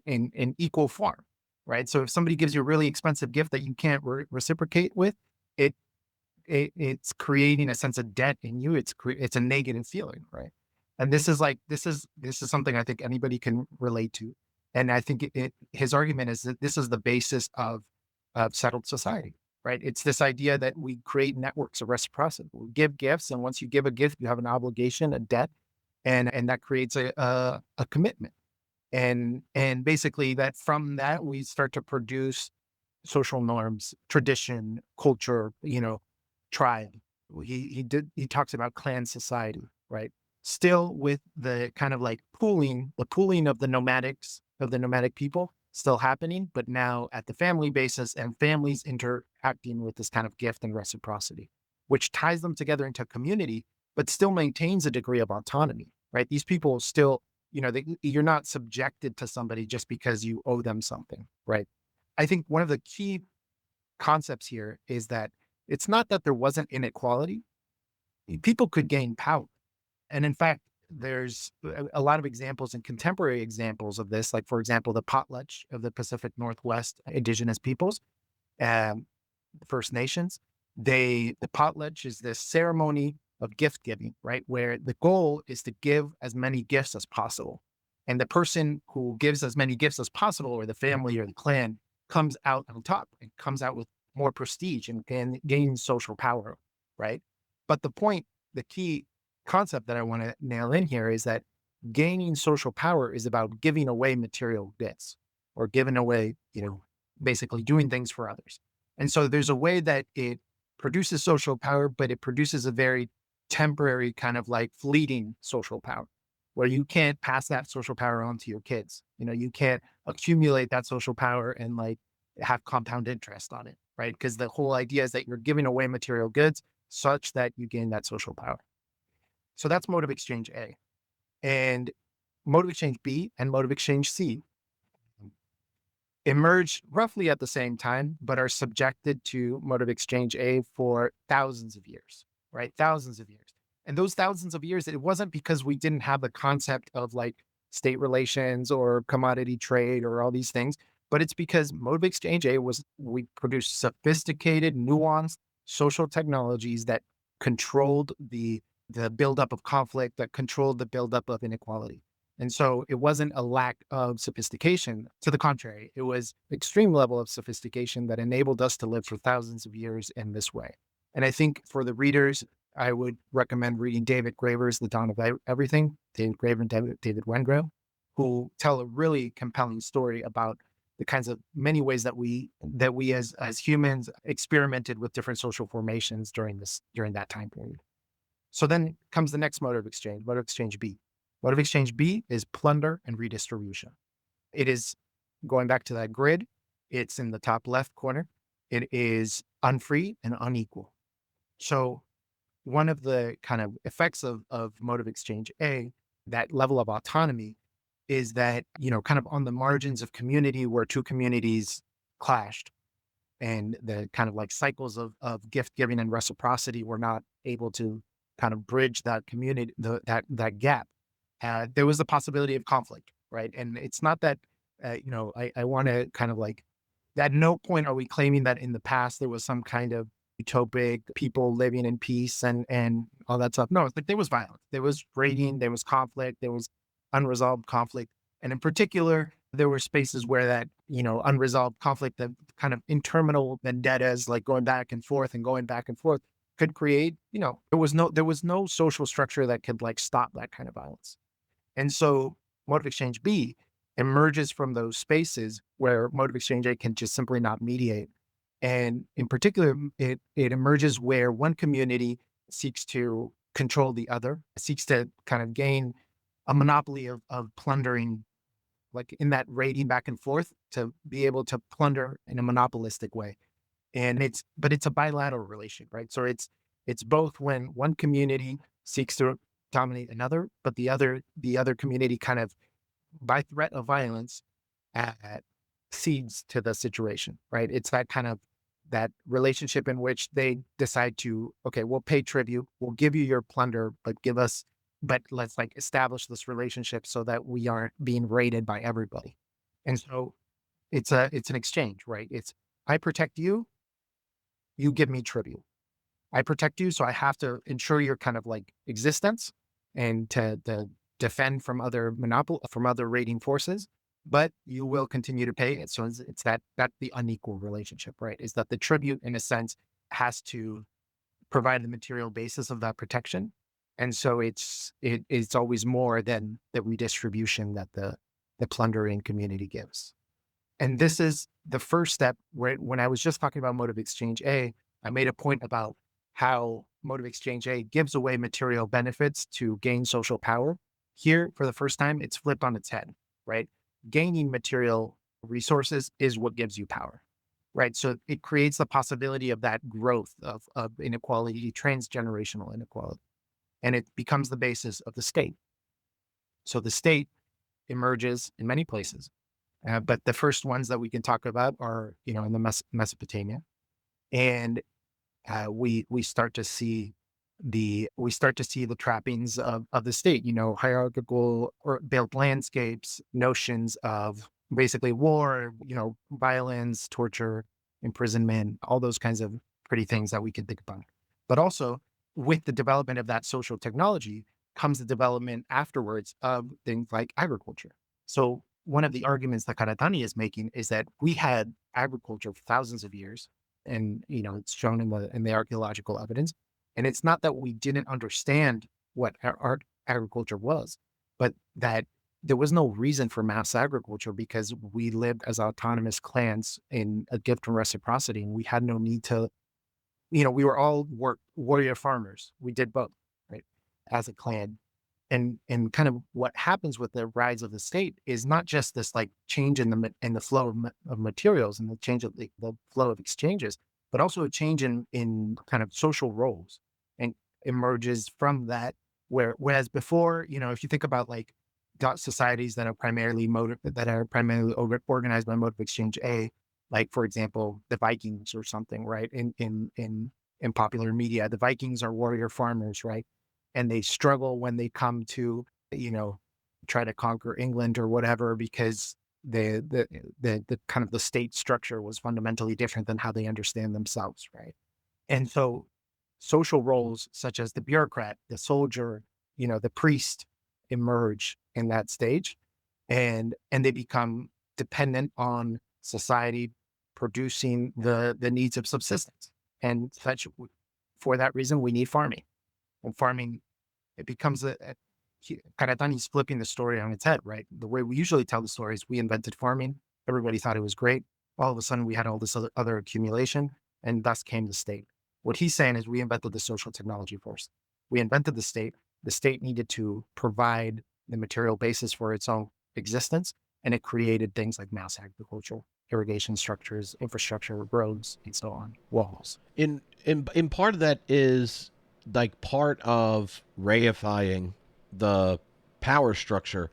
equal form, right? So if somebody gives you a really expensive gift that you can't reciprocate with, it, it's creating a sense of debt in you. It's a negative feeling, right? And this is something I think anybody can relate to. And I think his argument is that this is the basis of settled society, right? It's this idea that we create networks of reciprocity. We give gifts, and once you give a gift, you have an obligation, a debt, and that creates a commitment. And basically that from that we start to produce social norms, tradition, culture, tribe. He talks about clan society, right? Still with the kind of like the pooling of the nomadic people still happening, but now at the family basis and families interacting with this kind of gift and reciprocity, which ties them together into community, but still maintains a degree of autonomy, right? These people still, you're not subjected to somebody just because you owe them something, right? I think one of the key concepts here is that it's not that there wasn't inequality. People could gain power. And in fact, there's a lot of examples and contemporary examples of this, like, for example, the potlatch of the Pacific Northwest indigenous peoples, um, First Nations. The potlatch is this ceremony of gift giving, right? Where the goal is to give as many gifts as possible. And the person who gives as many gifts as possible, or the family or the clan, comes out on top and comes out with more prestige and can gain social power, right? But the key concept that I want to nail in here is that gaining social power is about giving away material bits or giving away, basically doing things for others. And so there's a way that it produces social power, but it produces a very temporary kind of like fleeting social power where you can't pass that social power on to your kids. You can't accumulate that social power and like have compound interest on it, right? Because the whole idea is that you're giving away material goods such that you gain that social power. So that's mode of exchange A. And mode of exchange B and mode of exchange C emerge roughly at the same time, but are subjected to mode of exchange A for thousands of years, right? Thousands of years. And those thousands of years, it wasn't because we didn't have the concept of like state relations or commodity trade or all these things, but it's because mode of exchange A we produced sophisticated, nuanced social technologies that controlled the buildup of conflict, that controlled the buildup of inequality. And so it wasn't a lack of sophistication. To the contrary, it was extreme level of sophistication that enabled us to live for thousands of years in this way. And I think for the readers, I would recommend reading David Graeber's The Dawn of Everything, David Graeber and David Wengrow, who tell a really compelling story about the kinds of many ways that we as humans experimented with different social formations during that time period. So then comes the next mode of exchange B. Mode of exchange B is plunder and redistribution. It is going back to that grid. It's in the top left corner. It is unfree and unequal. So one of the kind of effects of mode of exchange A, that level of autonomy, is that, kind of on the margins of community where two communities clashed, and the kind of like cycles of gift giving and reciprocity were not able to kind of bridge that community, that gap. There was the possibility of conflict, right? And it's not that, I want to kind of like, at no point are we claiming that in the past there was some kind of utopic people living in peace and all that stuff. No, it's like there was violence, there was raiding, there was conflict, there was unresolved conflict. And in particular, there were spaces where that, unresolved conflict, the kind of interminable vendettas, like going back and forth and going back and forth, could create, there was no social structure that could like stop that kind of violence. And so mode of exchange B emerges from those spaces where mode of exchange A can just simply not mediate. And in particular, it emerges where one community seeks to control the other, seeks to kind of gain a monopoly of plundering, like in that raiding back and forth, to be able to plunder in a monopolistic way. And but it's a bilateral relation, right? So it's both when one community seeks to dominate another, but the other community kind of, by threat of violence, uh, cedes to the situation, right? It's that kind of, that relationship in which they decide to, okay, we'll pay tribute, we'll give you your plunder, but let's like establish this relationship so that we aren't being raided by everybody. And so it's an exchange, right? It's, I protect you, you give me tribute. I protect you, so I have to ensure your kind of like existence and to defend from other raiding forces, but you will continue to pay it. So it's that the unequal relationship, right? Is that the tribute, in a sense, has to provide the material basis of that protection, and so it's always more than the redistribution that the plundering community gives. And this is the first step where, when I was just talking about mode of exchange A, I made a point about how mode of exchange A gives away material benefits to gain social power. Here, for the first time, it's flipped on its head, right? Gaining material resources is what gives you power, right? So it creates the possibility of that growth of inequality, transgenerational inequality, and it becomes the basis of the state. So the state emerges in many places. But the first ones that we can talk about are, in the Mesopotamia, and we start to see the trappings of the state. Hierarchical or built landscapes, notions of basically war, violence, torture, imprisonment, all those kinds of pretty things that we can think about. But also, with the development of that social technology comes the development afterwards of things like agriculture. So one of the arguments that Karatani is making is that we had agriculture for thousands of years, and it's shown in the archaeological evidence. And it's not that we didn't understand what our agriculture was, but that there was no reason for mass agriculture because we lived as autonomous clans in a gift and reciprocity, and we had no need to. We were all warrior farmers. We did both, right, as a clan. And kind of what happens with the rise of the state is not just this like change in the flow of materials and the change of the flow of exchanges, but also a change in kind of social roles, and emerges from that. Whereas before, if you think about like societies that are primarily organized by mode of exchange A, like for example the Vikings or something, right? In popular media, the Vikings are warrior farmers, right? And they struggle when they come to, you know, try to conquer England or whatever, because the kind of the state structure was fundamentally different than how they understand themselves, right? And so social roles such as the bureaucrat, the soldier, the priest emerge in that stage, and they become dependent on society producing the needs of subsistence. And such, for that reason, we need farming. And farming, it becomes Karatani's flipping the story on its head, right? The way we usually tell the story is we invented farming. Everybody thought it was great. All of a sudden, we had all this other accumulation, and thus came the state. What he's saying is we invented the social technology first. We invented the state. The state needed to provide the material basis for its own existence. And it created things like mass agriculture, irrigation structures, infrastructure, roads, and so on, walls. In part of that is like part of reifying the power structure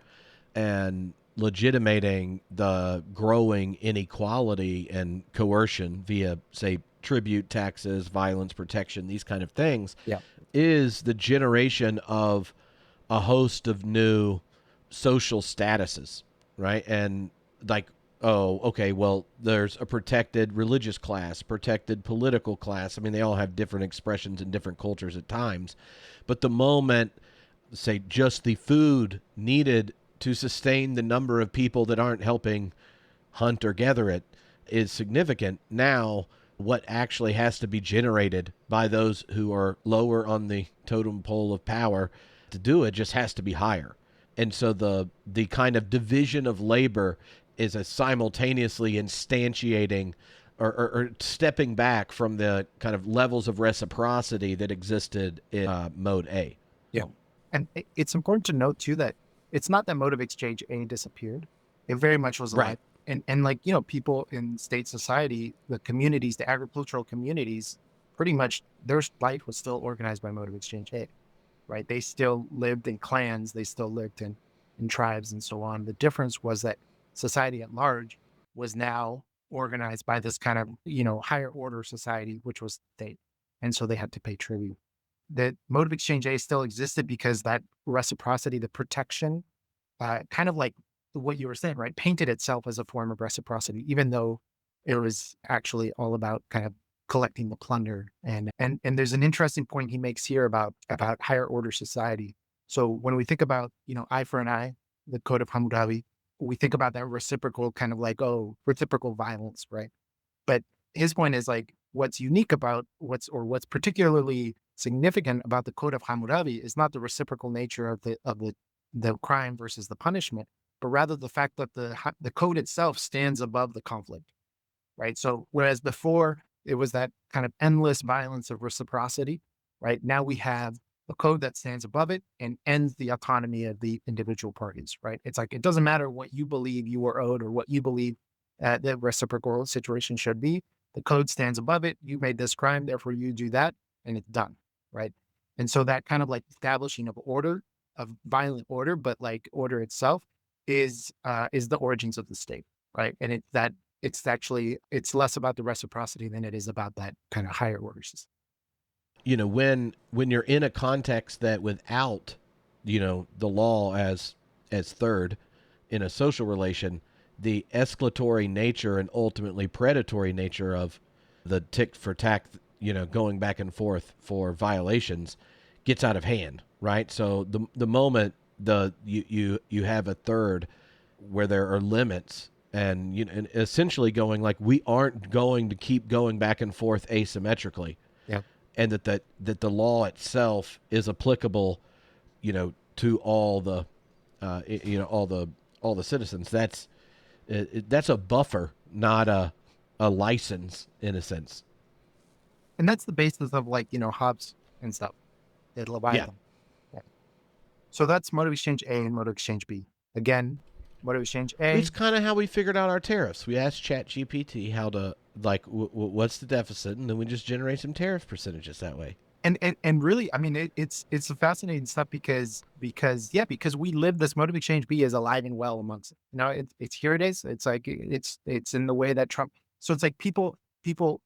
and legitimating the growing inequality and coercion via, say, tribute taxes, violence protection, these kind of things, Yeah. is the generation of a host of new social statuses, right? And like, oh, okay, well, there's a protected religious class, protected political class. I mean, they all have different expressions in different cultures at times. But the moment, say, just the food needed to sustain the number of people that aren't helping hunt or gather it is significant, now what actually has to be generated by those who are lower on the totem pole of power to do it just has to be higher. And so the kind of division of labor is a simultaneously instantiating or stepping back from the kind of levels of reciprocity that existed in mode A. Yeah. And it's important to note too that it's not that mode of exchange A disappeared. It very much was Right. alive. And like, people in state society, the communities, the agricultural communities, pretty much their life was still organized by mode of exchange A, right? They still lived in clans, they still lived in tribes and so on. The difference was that society at large was now organized by this kind of, higher order society, which was state. And so they had to pay tribute. That mode of exchange A still existed because that reciprocity, the protection, kind of like what you were saying, right, painted itself as a form of reciprocity, even though it was actually all about kind of collecting the plunder. And there's an interesting point he makes here about higher order society. So when we think about, eye for an eye, the Code of Hammurabi, we think about that reciprocal kind of like, oh, reciprocal violence, right? But his point is like what's unique about what's particularly significant about the Code of Hammurabi is not the reciprocal nature of the crime versus the punishment, but rather the fact that the code itself stands above the conflict, right? So whereas before it was that kind of endless violence of reciprocity, right? Now we have a code that stands above it and ends the autonomy of the individual parties, right? It's like it doesn't matter what you believe you were owed or what you believe the reciprocal situation should be. The code stands above it. You made this crime, therefore you do that, and it's done, right? And so that kind of like establishing of order, of violent order, but like order itself is the origins of the state, right? And it's less about the reciprocity than it is about that kind of higher orders. When you're in a context that without the law as third in a social relation, the escalatory nature and ultimately predatory nature of the tick for tack, going back and forth for violations gets out of hand, right? So the moment you have a third where there are limits and essentially going like we aren't going to keep going back and forth asymmetrically, Yeah. and that the law itself is applicable, to all the, all the citizens. That's a buffer, not a license in a sense. And that's the basis of like, Hobbes and stuff, the Yeah, Leviathan. Yeah. So that's mode of exchange A and mode of exchange B. Again, mode of exchange it's A. kind of how we figured out our tariffs. We asked ChatGPT how to like what's the deficit, and then we just generate some tariff percentages that way. And really, I mean, it's a fascinating stuff because we live this mode of exchange B is alive and well amongst it. It's here it is. It's like it's in the way that Trump. So it's like people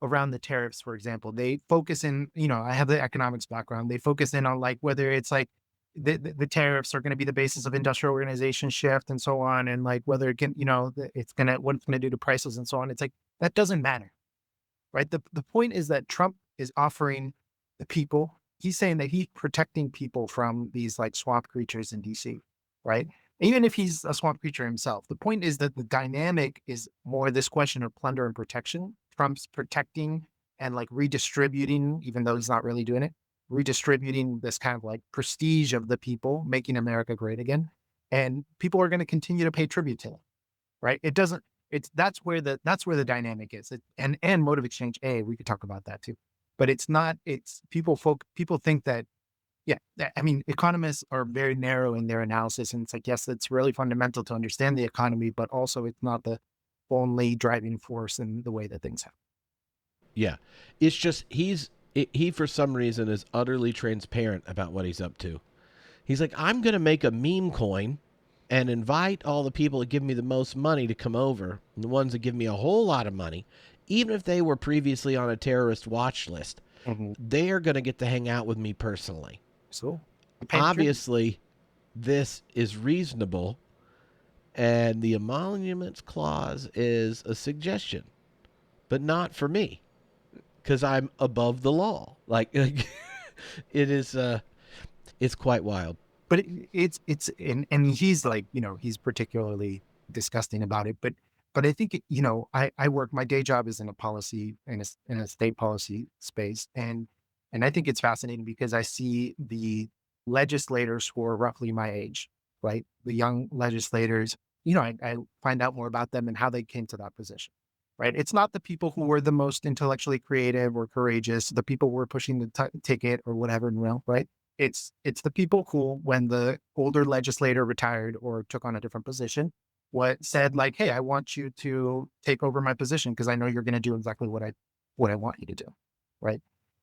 around the tariffs, for example, they focus in. I have the economics background. They focus in on like whether it's like the tariffs are going to be the basis of industrial organization shift and so on, and like whether it can it's gonna what it's gonna do to prices and so on. It's like that doesn't matter, right? The point is that Trump is offering the people, he's saying that he's protecting people from these like swamp creatures in DC, right? Even if he's a swamp creature himself, the point is that the dynamic is more this question of plunder and protection. Trump's protecting and like redistributing, even though he's not really doing it, redistributing this kind of like prestige of the people, making America great again. And people are going to continue to pay tribute to him, right? It doesn't, it's that's where the dynamic is. And mode of exchange A, we could talk about that too. But it's not, it's people think that Yeah. I mean, economists are very narrow in their analysis. And it's like, yes, it's really fundamental to understand the economy, but also it's not the only driving force in the way that things happen. Yeah. It's just he for some reason is utterly transparent about what he's up to. He's like, I'm going to make a meme coin and invite all the people that give me the most money to come over, and the ones that give me a whole lot of money, even if they were previously on a terrorist watch list, Mhm. they are going to get to hang out with me personally. So, paying tribute. Obviously, this is reasonable, and the emoluments clause is a suggestion, but not for me because I'm above the law. Like, it is, it's quite wild. But and he's like, he's particularly disgusting about it. But I think, I work, my day job is in a policy, in a state policy space. And I think it's fascinating because I see the legislators who are roughly my age, right? The young legislators, I find out more about them and how they came to that position. Right. It's not the people who were the most intellectually creative or courageous, the people who were pushing the ticket or whatever, right? It's the people who, when the older legislator retired or took on a different position, what said like, "Hey, I want you to take over my position because I know you're going to do exactly what I want you to do," right?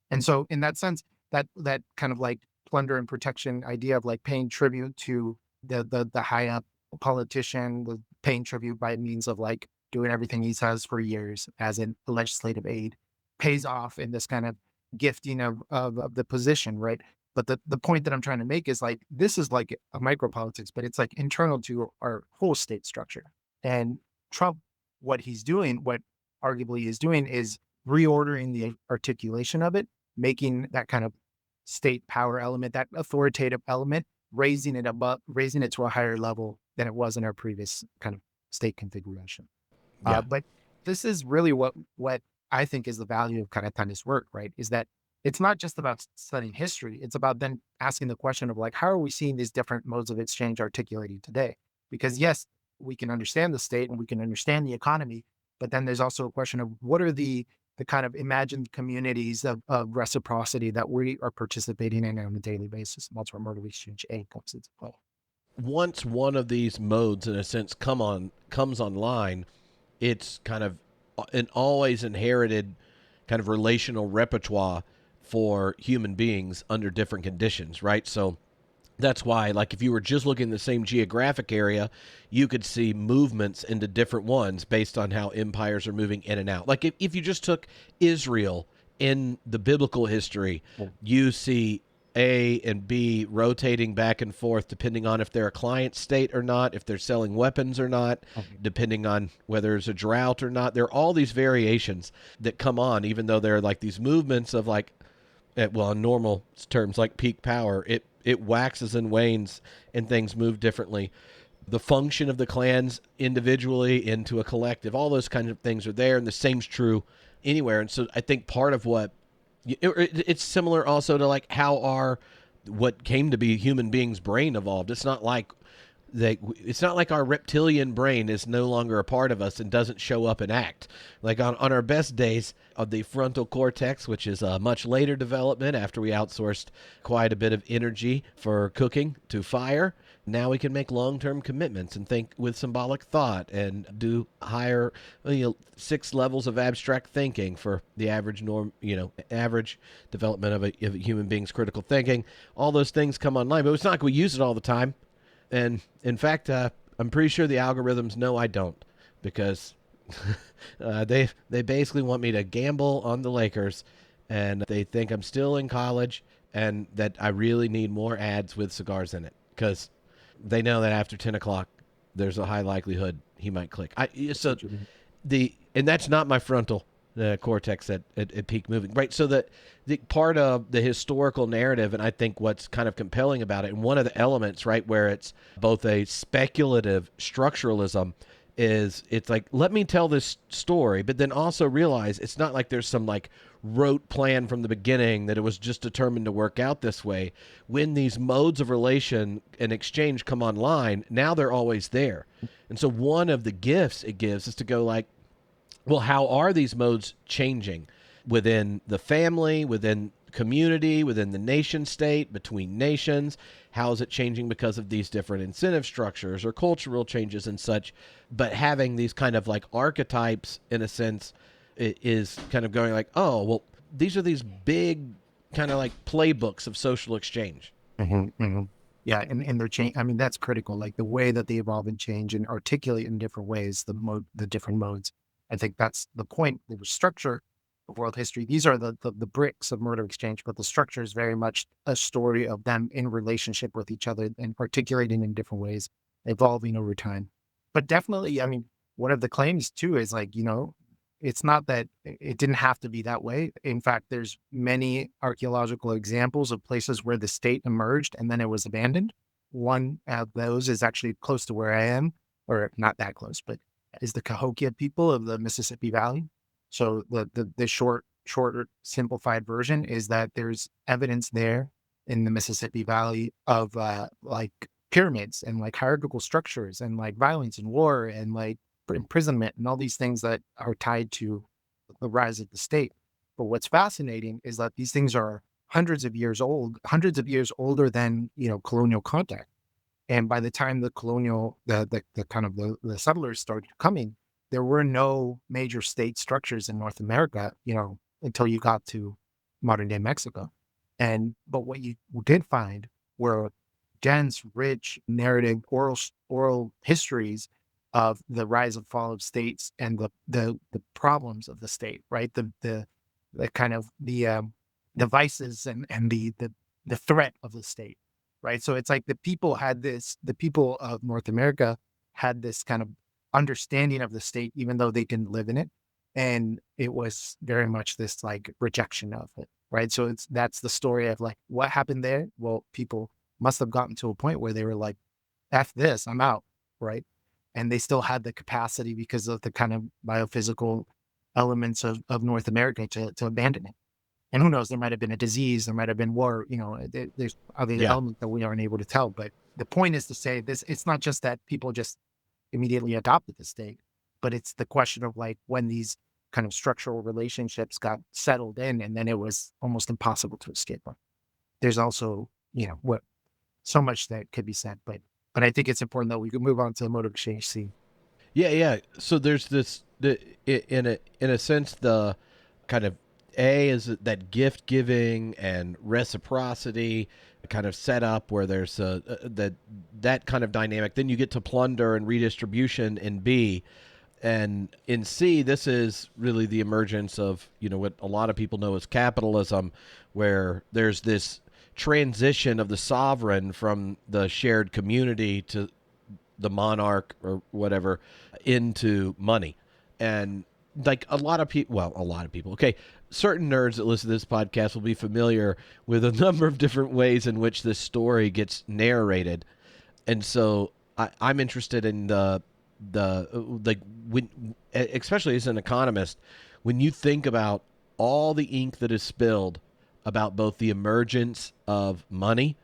And so, in that sense, that kind of like plunder and protection idea of like paying tribute to the high up politician, with paying tribute by means of like doing everything he says for years as in legislative aid, pays off in this kind of gifting of the position, right? But the point that I'm trying to make is like this is like a micropolitics, but it's like internal to our whole state structure. And Trump, what he's doing, what arguably is doing, is reordering the articulation of it, making that kind of state power element, that authoritative element, raising it to a higher level than it was in our previous kind of state configuration. Yeah. But this is really what I think is the value of Karatani's work, right? Is that it's not just about studying history. It's about then asking the question of like, how are we seeing these different modes of exchange articulated today? Because yes, we can understand the state and we can understand the economy, but then there's also a question of what are the kind of imagined communities of reciprocity that we are participating in on a daily basis. And that's where mode of exchange A comes into play. Once one of these modes, in a sense, comes online, it's kind of an always inherited kind of relational repertoire for human beings under different conditions, right? So that's why, like, if you were just looking at the same geographic area, you could see movements into different ones based on how empires are moving in and out. Like, if you just took Israel in the biblical history, Yeah. you see A and B rotating back and forth depending on if they're a client state or not, if they're selling weapons or not, Okay. depending on whether there's a drought or not. There are all these variations that come on, even though they're like these movements of like, well, in normal terms, like peak power, it waxes and wanes, and things move differently. The function of the clans individually into a collective, all those kinds of things are there, and the same's true anywhere. And so I think part of it's similar also to like how what came to be human beings' brain evolved. It's not like our reptilian brain is no longer a part of us and doesn't show up and act. Like on our best days of the frontal cortex, which is a much later development after we outsourced quite a bit of energy for cooking to fire. Now we can make long-term commitments and think with symbolic thought and do higher, 6 levels of abstract thinking for the average average development of a human being's critical thinking. All those things come online, but it's not like we use it all the time. And in fact, I'm pretty sure the algorithms know I don't, because they basically want me to gamble on the Lakers, and they think I'm still in college and that I really need more ads with cigars in it, because they know that after 10 o'clock, there's a high likelihood he might click. So and that's not my frontal cortex at peak moving, right? So the part of the historical narrative, and I think what's kind of compelling about it, and one of the elements, right, where it's both a speculative structuralism, is it's like, let me tell this story, but then also realize it's not like there's some like rote plan from the beginning that it was just determined to work out this way. When these modes of relation and exchange come online, now they're always there. And so one of the gifts it gives is to go like, well, how are these modes changing within the family, within community, within the nation state, between nations. How is it changing because of these different incentive structures or cultural changes and such? But having these kind of like archetypes, in a sense, is kind of going like, oh, well, these are these big kind of like playbooks of social exchange. Yeah, and they're change. I mean, that's critical. Like the way that they evolve and change and articulate in different ways, the different modes. I think that's the point. The structure of world history. These are the bricks of mode of exchange, but the structure is very much a story of them in relationship with each other and articulating in different ways, evolving over time. But definitely, I mean, one of the claims too is like, it's not that it didn't have to be that way. In fact, there's many archaeological examples of places where the state emerged and then it was abandoned. One of those is actually close to where I am, or not that close, but is the Cahokia people of the Mississippi Valley. So the shorter, simplified version is that there's evidence there in the Mississippi Valley of like pyramids and like hierarchical structures and like violence and war and like imprisonment and all these things that are tied to the rise of the state. But what's fascinating is that these things are hundreds of years old, hundreds of years older than colonial contact. And by the time the colonial, the kind of the settlers started coming, there were no major state structures in North America, until you got to modern day Mexico. But what you did find were dense, rich narrative, oral histories of the rise and fall of states and the problems of the state, right? The kind of the vices and the threat of the state, right? So it's like the people of North America had this kind of understanding of the state, even though they didn't live in it. And it was very much this like rejection of it, right? So that's the story of like what happened there. Well, people must have gotten to a point where they were like, F this, I'm out, right? And they still had the capacity because of the kind of biophysical elements of North America to abandon it. And who knows, there might have been a disease, there might have been war, there's other Yeah. elements that we aren't able to tell. But the point is to say this, it's not just that people just immediately adopted the state, but it's the question of like when these kind of structural relationships got settled in and then it was almost impossible to escape them. There's also, what so much that could be said, but I think it's important that we could move on to the mode of exchange C. Yeah, yeah. So there's this in a sense the kind of A is that gift giving and reciprocity kind of setup where there's that kind of dynamic. Then you get to plunder and redistribution in B, and in C, this is really the emergence of what a lot of people know as capitalism, where there's this transition of the sovereign from the shared community to the monarch or whatever into money. And like a lot of people, okay, certain nerds that listen to this podcast will be familiar with a number of different ways in which this story gets narrated. And so I'm interested in the like when, especially as an economist, when you think about all the ink that is spilled about both the emergence of money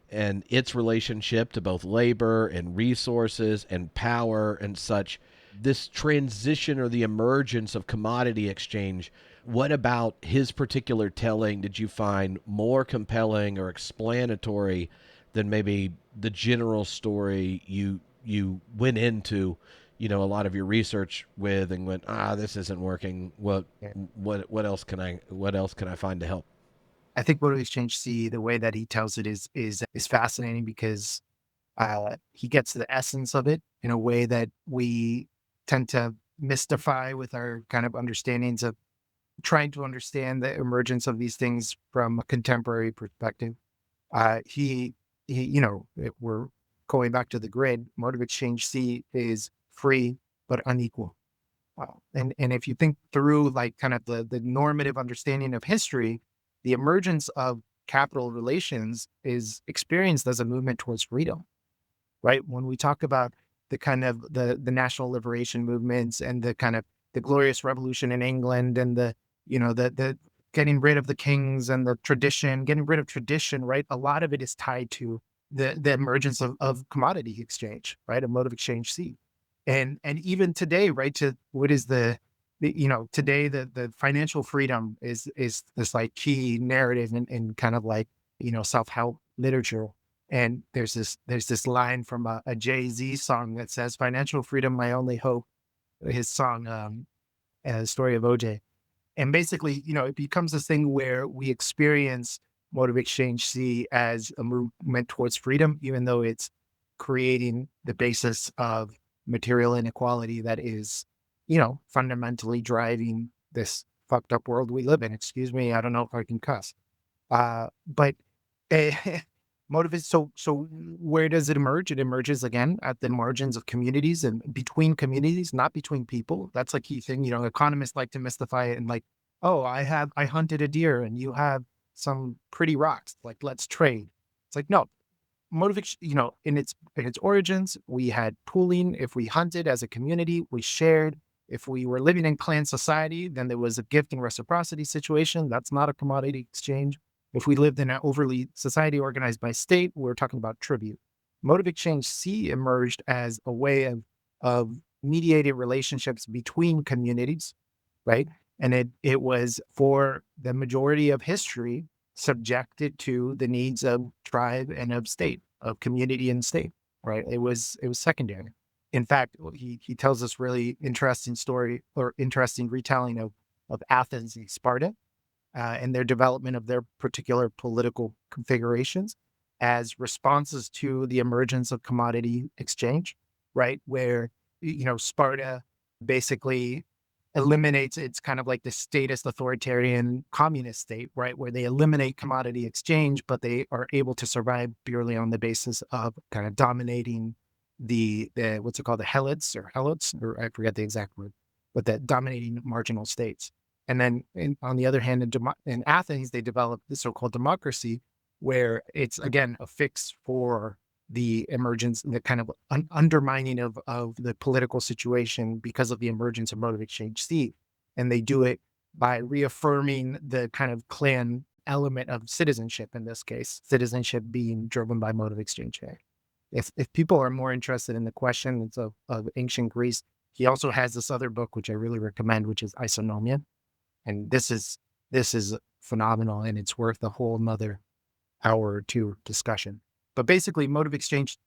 and its relationship to both labor and resources and power and such, this transition or the emergence of commodity exchange, what about his particular telling did you find more compelling or explanatory than maybe the general story you went into a lot of your research with and went, this isn't working, Yeah. what else can I find to help? I think mode of exchange C, the way that he tells it is fascinating because he gets to the essence of it in a way that we tend to mystify with our kind of understandings of trying to understand the emergence of these things from a contemporary perspective. We're going back to the grid. Mode of exchange C is free but unequal. And if you think through like kind of the normative understanding of history, the emergence of capital relations is experienced as a movement towards freedom, right? When we talk about the kind of the national liberation movements and the kind of the glorious revolution in England and the getting rid of the kings and the tradition, getting rid of tradition, right? A lot of it is tied to the emergence of commodity exchange, right? A mode of exchange C. And even today, right, to what is today the financial freedom is this like key narrative in kind of like, self-help literature. And there's this line from a Jay-Z song that says, "Financial freedom, my only hope." His song, Story of OJ. And basically, it becomes this thing where we experience motive exchange C as a movement towards freedom, even though it's creating the basis of material inequality that is, fundamentally driving this fucked up world we live in. Excuse me, I don't know if I can cuss. But eh, motive is so where does it emerge? It emerges again at the margins of communities and between communities, not between people. That's a key thing. Economists like to mystify it and like, oh, I hunted a deer and you have some pretty rocks. Like, let's trade. It's like, no, motivation, in its origins, we had pooling. If we hunted as a community, we shared. If we were living in clan society, then there was a gift and reciprocity situation. That's not a commodity exchange. If we lived in an overly society organized by state, we're talking about tribute. Motive exchange C emerged as a way of mediated relationships between communities, right? And it was for the majority of history subjected to the needs of tribe and of state, of community and state, right? It was secondary. In fact, he tells this really interesting story or interesting retelling of Athens and Sparta, and their development of their particular political configurations as responses to the emergence of commodity exchange, right? Where, Sparta basically eliminates, it's kind of like the statist authoritarian communist state, right? Where they eliminate commodity exchange, but they are able to survive purely on the basis of kind of dominating the what's it called, the helots, or I forget the exact word, but that dominating marginal states. And then on the other hand, in Athens, they developed the so-called democracy, where it's again a fix for the emergence and the kind of undermining of the political situation because of the emergence of motive exchange C. And they do it by reaffirming the kind of clan element of citizenship, in this case, citizenship being driven by motive exchange A. If people are more interested in the questions of ancient Greece, he also has this other book, which I really recommend, which is Isonomia. And this is phenomenal, and it's worth a whole nother hour or two discussion. But basically, motive exchange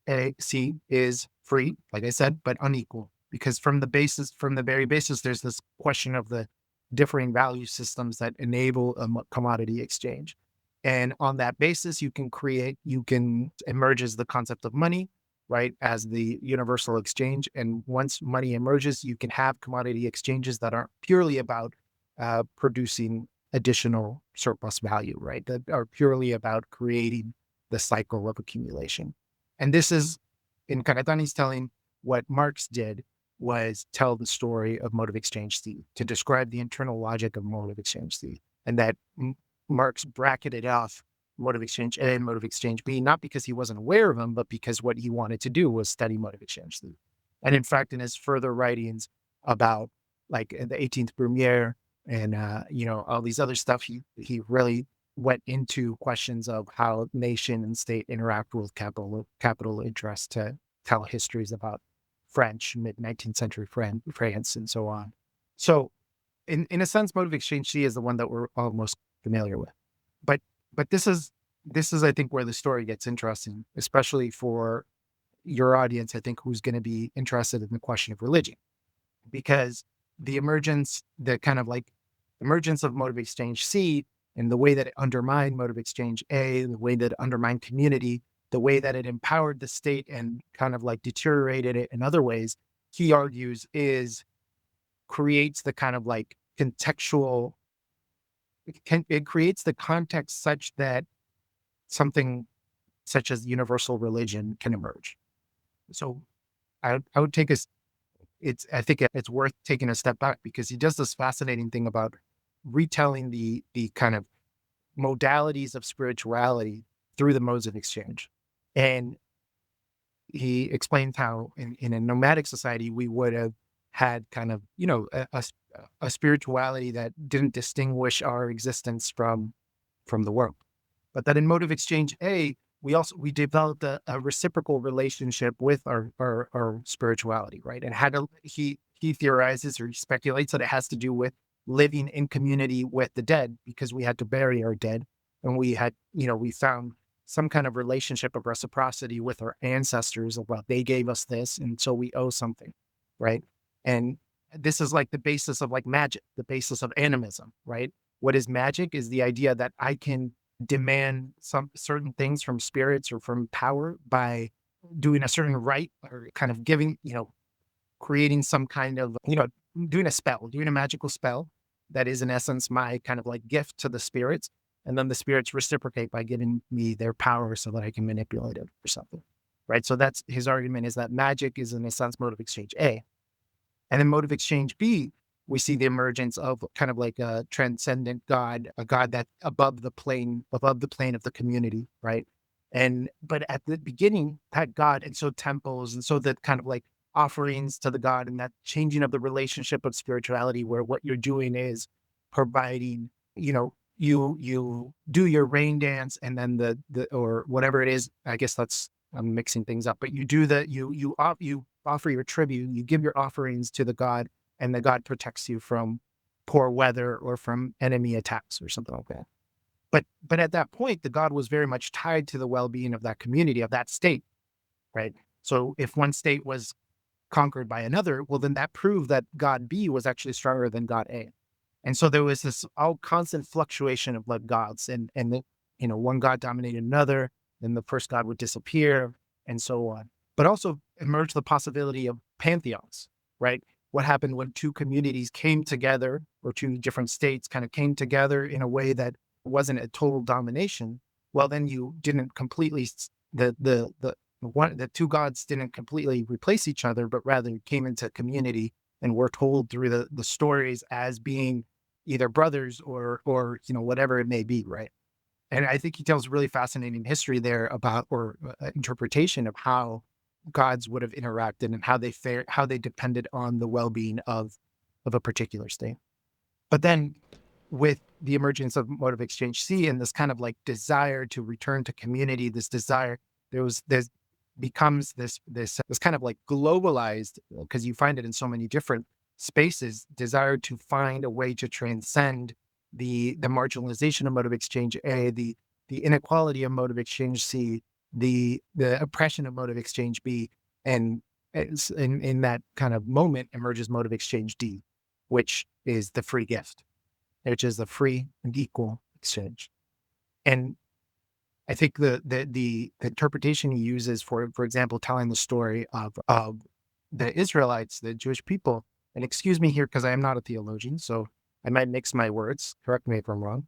C is free, like I said, but unequal, because from the very basis, there's this question of the differing value systems that enable a commodity exchange. And on that basis, you can emerges the concept of money, right, as the universal exchange. And once money emerges, you can have commodity exchanges that aren't purely about producing additional surplus value, right? That are purely about creating the cycle of accumulation. And this is, in Karatani's telling, what Marx did was tell the story of motive exchange C, to describe the internal logic of motive exchange C. And that Marx bracketed off motive exchange A and motive exchange B, not because he wasn't aware of them, but because what he wanted to do was study motive exchange C. And in fact, in his further writings about like the 18th Brumaire and all these other stuff, he really went into questions of how nation and state interact with capital interest to tell histories about French, mid-19th century France, and so on. So in a sense, motive exchange C is the one that we're all most familiar with. But but this is I think where the story gets interesting, especially for your audience, I think, who's going to be interested in the question of religion, because the kind of like emergence of motive exchange C and the way that it undermined motive exchange A, the way that it undermined community, the way that it empowered the state and kind of like deteriorated it in other ways, he argues is creates the kind of like contextual, it creates the context such that something such as universal religion can emerge. So I would take I think it's worth taking a step back, because he does this fascinating thing about retelling the kind of modalities of spirituality through the modes of exchange. And he explained how in a nomadic society, we would have had kind of, a spirituality that didn't distinguish our existence from the world. But that in motive exchange A, we developed a reciprocal relationship with our spirituality, right? And had to, he theorizes or he speculates that it has to do with living in community with the dead, because we had to bury our dead, and we had, we found some kind of relationship of reciprocity with our ancestors of, well, they gave us this, and so we owe something, right? And this is like the basis of like magic, the basis of animism, right? What is magic is the idea that I can demand some certain things from spirits or from power by doing a certain rite, or kind of giving, creating some kind of, doing a spell, doing a magical spell that is in essence my kind of like gift to the spirits. And then the spirits reciprocate by giving me their power so that I can manipulate it or something. Right. So that's his argument, is that magic is in a sense mode of exchange A. And in mode of exchange B, we see the emergence of kind of like a transcendent God, a God that above the plane of the community, right? And but at the beginning, that God, and so temples, and so the kind of like offerings to the God, and that changing of the relationship of spirituality, where what you're doing is providing, you do your rain dance, and then the or whatever it is. I guess that's, I'm mixing things up, but you do the you offer your tribute, you give your offerings to the God, and the God protects you from poor weather or from enemy attacks or something like that. But at that point, the God was very much tied to the well-being of that community, of that state, right? So if one state was conquered by another, well, then that proved that God B was actually stronger than God A. And so there was this all constant fluctuation of like gods, and one god dominated another, then the first god would disappear, and so on. But also emerged the possibility of pantheons, right? What happened when two communities came together, or two different states kind of came together in a way that wasn't a total domination? Well, then you didn't completely the two gods didn't completely replace each other, but rather came into community and were told through the stories as being either brothers or whatever it may be, right? And I think he tells really fascinating history there about, or interpretation of how gods would have interacted and how they depended on the well-being of a particular state. But then with the emergence of mode of exchange C and this kind of like desire to return to community, this desire, there's becomes this kind of like globalized, because you find it in so many different spaces, desire to find a way to transcend the marginalization of mode of exchange A, the inequality of mode of exchange C, the oppression of mode of exchange B, and in that kind of moment emerges mode of exchange D, which is the free gift, which is the free and equal exchange. And I think the interpretation he uses for example, telling the story of the Israelites, the Jewish people, and excuse me here because I am not a theologian, so I might mix my words. Correct me if I'm wrong.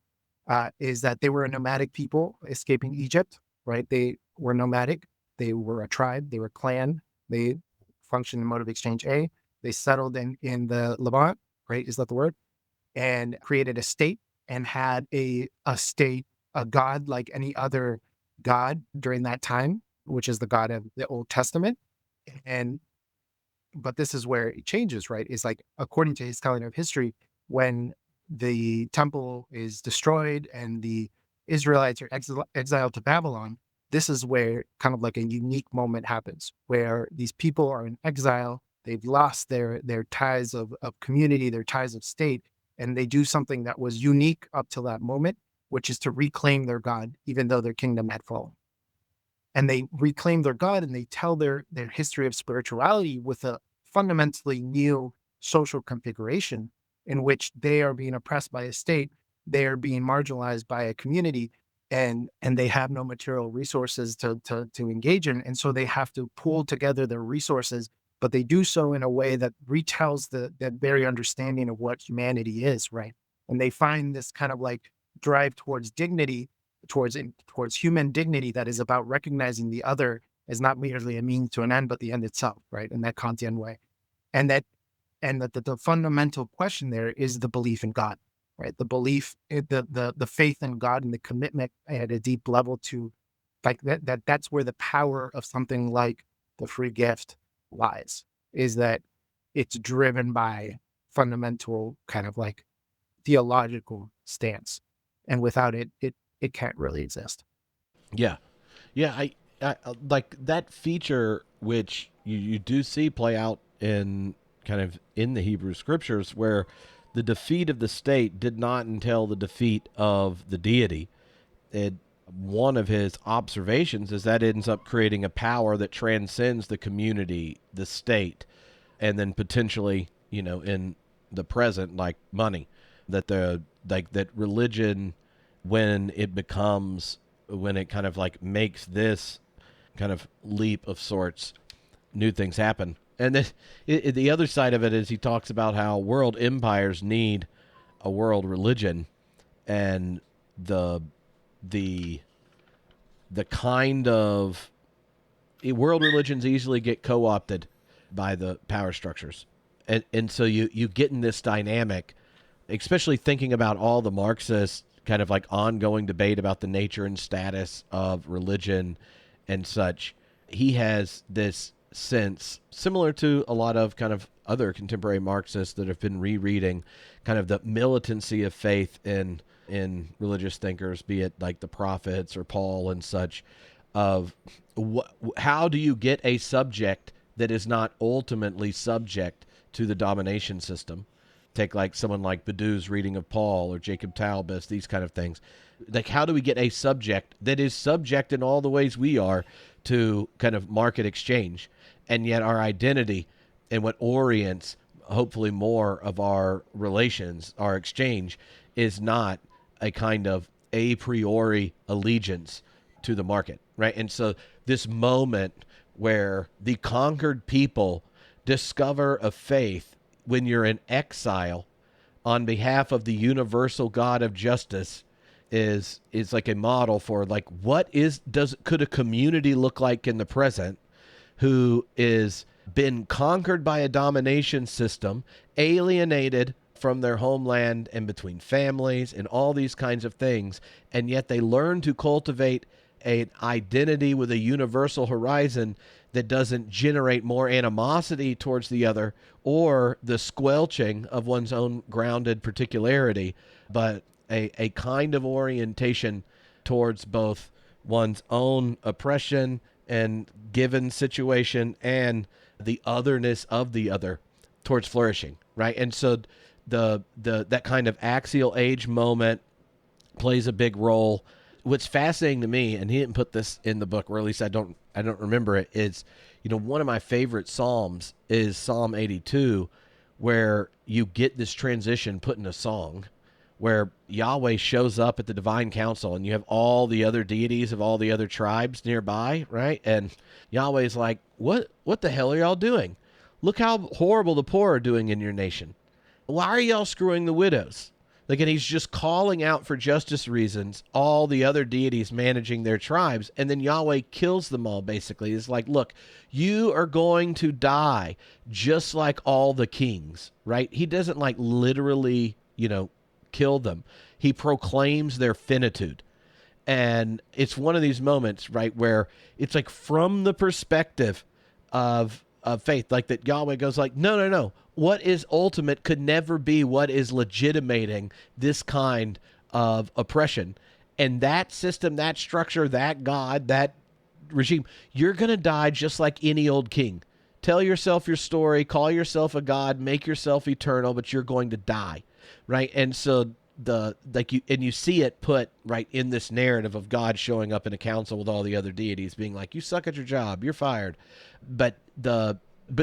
Is that they were a nomadic people escaping Egypt, right? They were nomadic. They were a tribe. They were a clan. They functioned in mode of exchange A. They settled in the Levant, right? Is that the word? And created a state, and had a state, a god like any other god during that time, which is the God of the Old Testament. And but this is where it changes, right? Is like, according to his telling of history, when the temple is destroyed and the Israelites are exiled to Babylon, this is where kind of like a unique moment happens, where these people are in exile. They've lost their ties of community, their ties of state, and they do something that was unique up till that moment, which is to reclaim their God, even though their kingdom had fallen. And they reclaim their God, and they tell their history of spirituality with a fundamentally new social configuration in which they are being oppressed by a state, they are being marginalized by a community, and they have no material resources to engage in. And so they have to pool together their resources, but they do so in a way that retells that very understanding of what humanity is, right? And they find this kind of like drive towards dignity, towards human dignity, that is about recognizing the other as not merely a means to an end, but the end itself, right? In that Kantian way. And that the fundamental question there is the belief in God, right? The belief, the faith in God, and the commitment at a deep level to like that's where the power of something like the free gift lies, is that it's driven by fundamental kind of like theological stance. And without it, it can't really exist. Yeah. Yeah, I like that feature, which you do see play out in kind of in the Hebrew scriptures, where the defeat of the state did not entail the defeat of the deity. It One of his observations is that it ends up creating a power that transcends the community, the state, and then potentially, in the present, like money, that the like that religion, when it kind of like makes this kind of leap of sorts, new things happen. And then the other side of it is he talks about how world empires need a world religion, and the the the kind of world religions easily get co-opted by the power structures, and so you get in this dynamic, especially thinking about all the Marxist kind of like ongoing debate about the nature and status of religion and such. He has this sense similar to a lot of kind of other contemporary Marxists that have been rereading kind of the militancy of faith in religious thinkers, be it like the prophets or Paul and such, of how do you get a subject that is not ultimately subject to the domination system? Take like someone like Badou's reading of Paul or Jacob Talbot, these kind of things. Like, how do we get a subject that is subject in all the ways we are to kind of market exchange, and yet our identity and what orients hopefully more of our relations, our exchange, is not a kind of a priori allegiance to the market, right? And so this moment where the conquered people discover a faith when you're in exile on behalf of the universal God of justice is like a model for like could a community look like in the present who is been conquered by a domination system, alienated from their homeland and between families and all these kinds of things, and yet they learn to cultivate an identity with a universal horizon that doesn't generate more animosity towards the other or the squelching of one's own grounded particularity, but a kind of orientation towards both one's own oppression and given situation and the otherness of the other towards flourishing, right? And so the that kind of axial age moment plays a big role. What's fascinating to me, and he didn't put this in the book, or at least I don't remember it, is one of my favorite psalms is Psalm 82, where you get this transition put in a song where Yahweh shows up at the divine council and you have all the other deities of all the other tribes nearby, right? And Yahweh's like, what the hell are y'all doing? Look how horrible the poor are doing in your nation. Why are y'all screwing the widows? Like, and he's just calling out for justice reasons all the other deities managing their tribes, and then Yahweh kills them all, basically. It's like, look, you are going to die just like all the kings, right? He doesn't like literally, kill them. He proclaims their finitude. And it's one of these moments, right, where it's like from the perspective of faith, like that Yahweh goes like, no. What is ultimate could never be what is legitimating this kind of oppression. And that system, that structure, that God, that regime, you're going to die just like any old king. Tell yourself your story, call yourself a god, make yourself eternal, but you're going to die, right? And so you see it put right in this narrative of God showing up in a council with all the other deities being like, you suck at your job, you're fired. But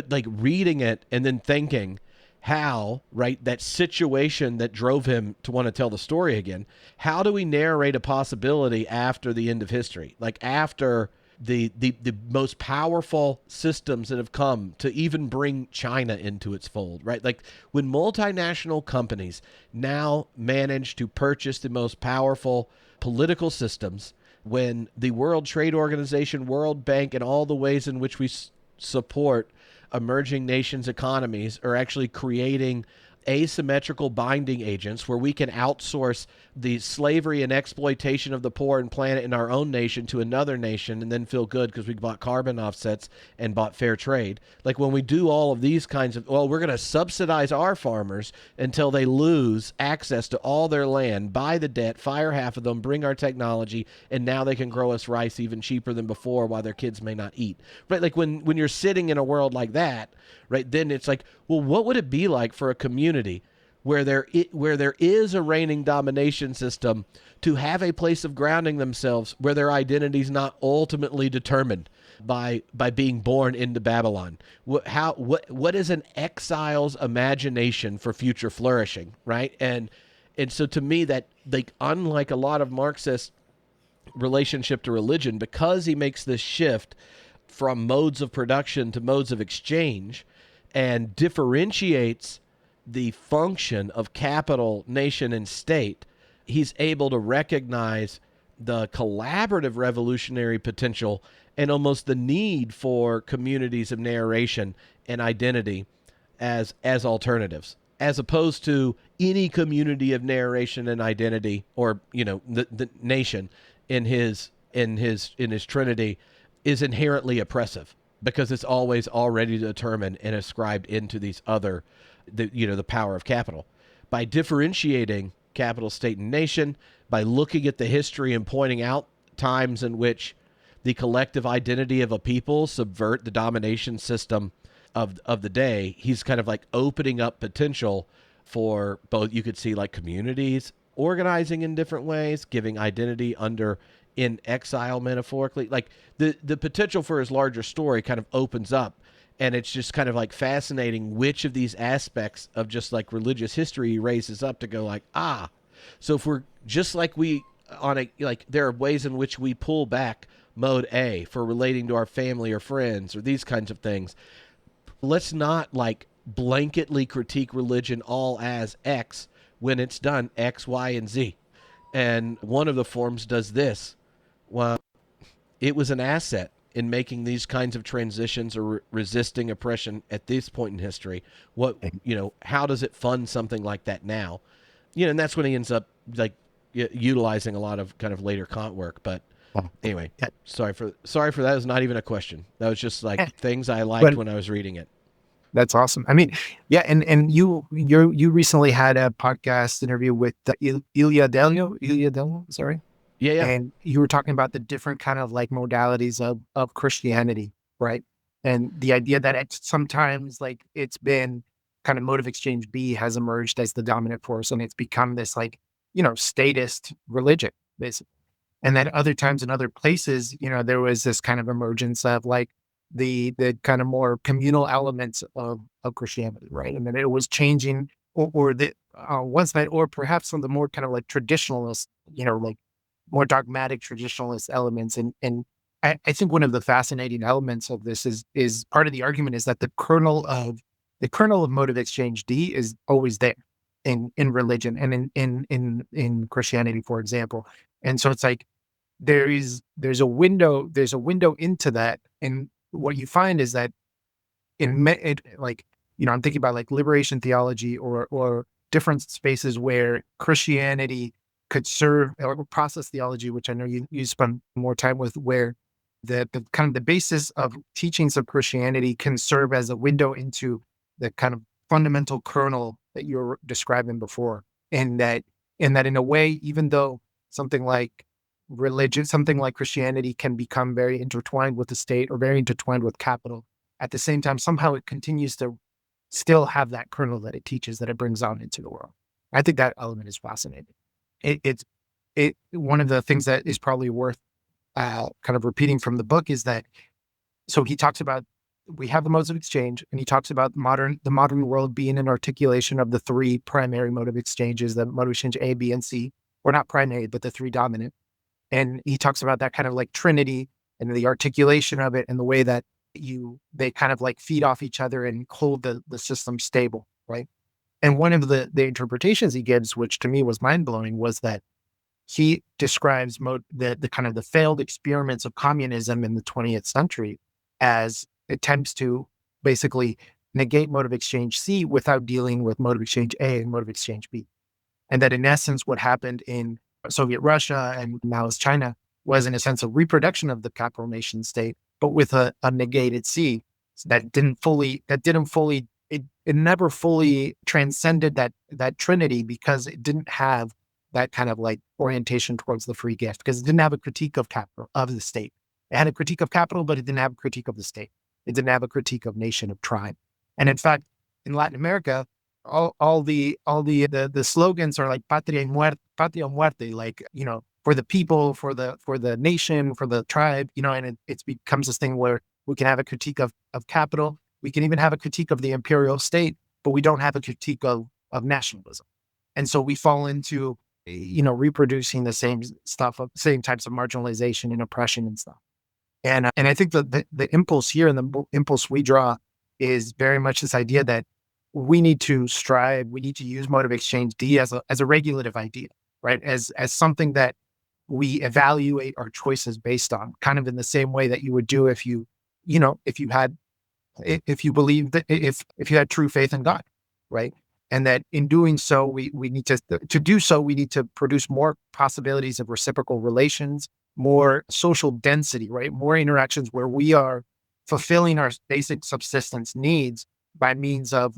like reading it and then thinking how, right, that situation that drove him to want to tell the story again, how do we narrate a possibility after the end of history? Like after the most powerful systems that have come to even bring China into its fold, right? Like when multinational companies now manage to purchase the most powerful political systems, when the World Trade Organization, World Bank, and all the ways in which we support emerging nations' economies are actually creating asymmetrical binding agents where we can outsource the slavery and exploitation of the poor and planet in our own nation to another nation and then feel good because we bought carbon offsets and bought fair trade. Like when we do all of these kinds of, well, we're going to subsidize our farmers until they lose access to all their land, buy the debt, fire half of them, bring our technology, and now they can grow us rice even cheaper than before while their kids may not eat. Right? Like when you're sitting in a world like that, right, then it's like, well, what would it be like for a community where there is a reigning domination system to have a place of grounding themselves where their identity is not ultimately determined by being born into Babylon? What is an exile's imagination for future flourishing, right? And so to me, that, like, unlike a lot of Marxist relationship to religion, because he makes this shift from modes of production to modes of exchange and differentiates the function of capital, nation, and state, he's able to recognize the collaborative revolutionary potential and almost the need for communities of narration and identity as alternatives, as opposed to any community of narration and identity, or the nation in his trinity is inherently oppressive because it's always already determined and ascribed into these other, the power of capital. By differentiating capital, state, and nation, by looking at the history and pointing out times in which the collective identity of a people subvert the domination system of the day, he's kind of like opening up potential for both. You could see like communities organizing in different ways, giving identity in exile, metaphorically. Like the potential for his larger story kind of opens up, and it's just kind of like fascinating which of these aspects of just like religious history he raises up to go like, so if we're just like there are ways in which we pull back mode A for relating to our family or friends or these kinds of things. Let's not like blanketly critique religion all as X when it's done X, Y, and Z. And one of the forms does this. Well, it was an asset in making these kinds of transitions or resisting oppression at this point in history. How does it fund something like that now? And that's when he ends up like utilizing a lot of kind of later Kant work. But anyway, sorry for that. It was not even a question. That was just like things I liked when I was reading it. That's awesome. I mean, yeah, and you recently had a podcast interview with Ilya Delio, sorry. Yeah. And you were talking about the different kind of like modalities of Christianity, right? And the idea that sometimes like it's been kind of mode of exchange B has emerged as the dominant force, and it's become this like, statist religion, basically. And then other times in other places, there was this kind of emergence of like the kind of more communal elements of Christianity, right? And then it was changing, or the one side, or perhaps some of the more kind of like traditionalist, like more dogmatic traditionalist elements. And I think one of the fascinating elements of this is part of the argument is that the kernel of mode of exchange D is always there in religion and in Christianity, for example. And so it's like there's a window into that. And what you find is that I'm thinking about like liberation theology or different spaces where Christianity could serve, or process theology, which I know you spend more time with, where the kind of the basis of teachings of Christianity can serve as a window into the kind of fundamental kernel that you were describing before. And that in a way, even though something like Christianity can become very intertwined with the state or very intertwined with capital, at the same time, somehow it continues to still have that kernel that it teaches, that it brings out into the world. I think that element is fascinating. It's one of the things that is probably worth kind of repeating from the book is that, so he talks about, we have the modes of exchange, and he talks about the modern world being an articulation of the three primary mode of exchanges, the mode of exchange A, B, and C, or not primary, but the three dominant. And he talks about that kind of like trinity and the articulation of it and the way that they kind of like feed off each other and hold the system stable, right? And one of the interpretations he gives, which to me was mind blowing, was that he describes the kind of the failed experiments of communism in the 20th century as attempts to basically negate mode of exchange C without dealing with mode of exchange A and mode of exchange B. And that in essence, what happened in Soviet Russia and Maoist China was in a sense a reproduction of the capital nation state, but with a negated C that didn't fully, it never fully transcended that trinity because it didn't have that kind of like orientation towards the free gift, because it didn't have a critique of capital, of the state. It had a critique of capital, but it didn't have a critique of the state. It didn't have a critique of nation, of tribe. And in fact, in Latin America, all the slogans are like patria muerte, like, for the people, for the nation, for the tribe, and it becomes this thing where we can have a critique of capital, we can even have a critique of the imperial state, but we don't have a critique of nationalism. And so we fall into, reproducing the same stuff, of same types of marginalization and oppression and stuff. And I think the impulse here and the impulse we draw is very much this idea that we need to strive, we need to use mode of exchange D as a regulative idea, right? As something that we evaluate our choices based on, kind of in the same way that you would do if you believed that, if you had true faith in God, right? And that in doing so, we need to do so, we need to produce more possibilities of reciprocal relations, more social density, right? More interactions where we are fulfilling our basic subsistence needs by means of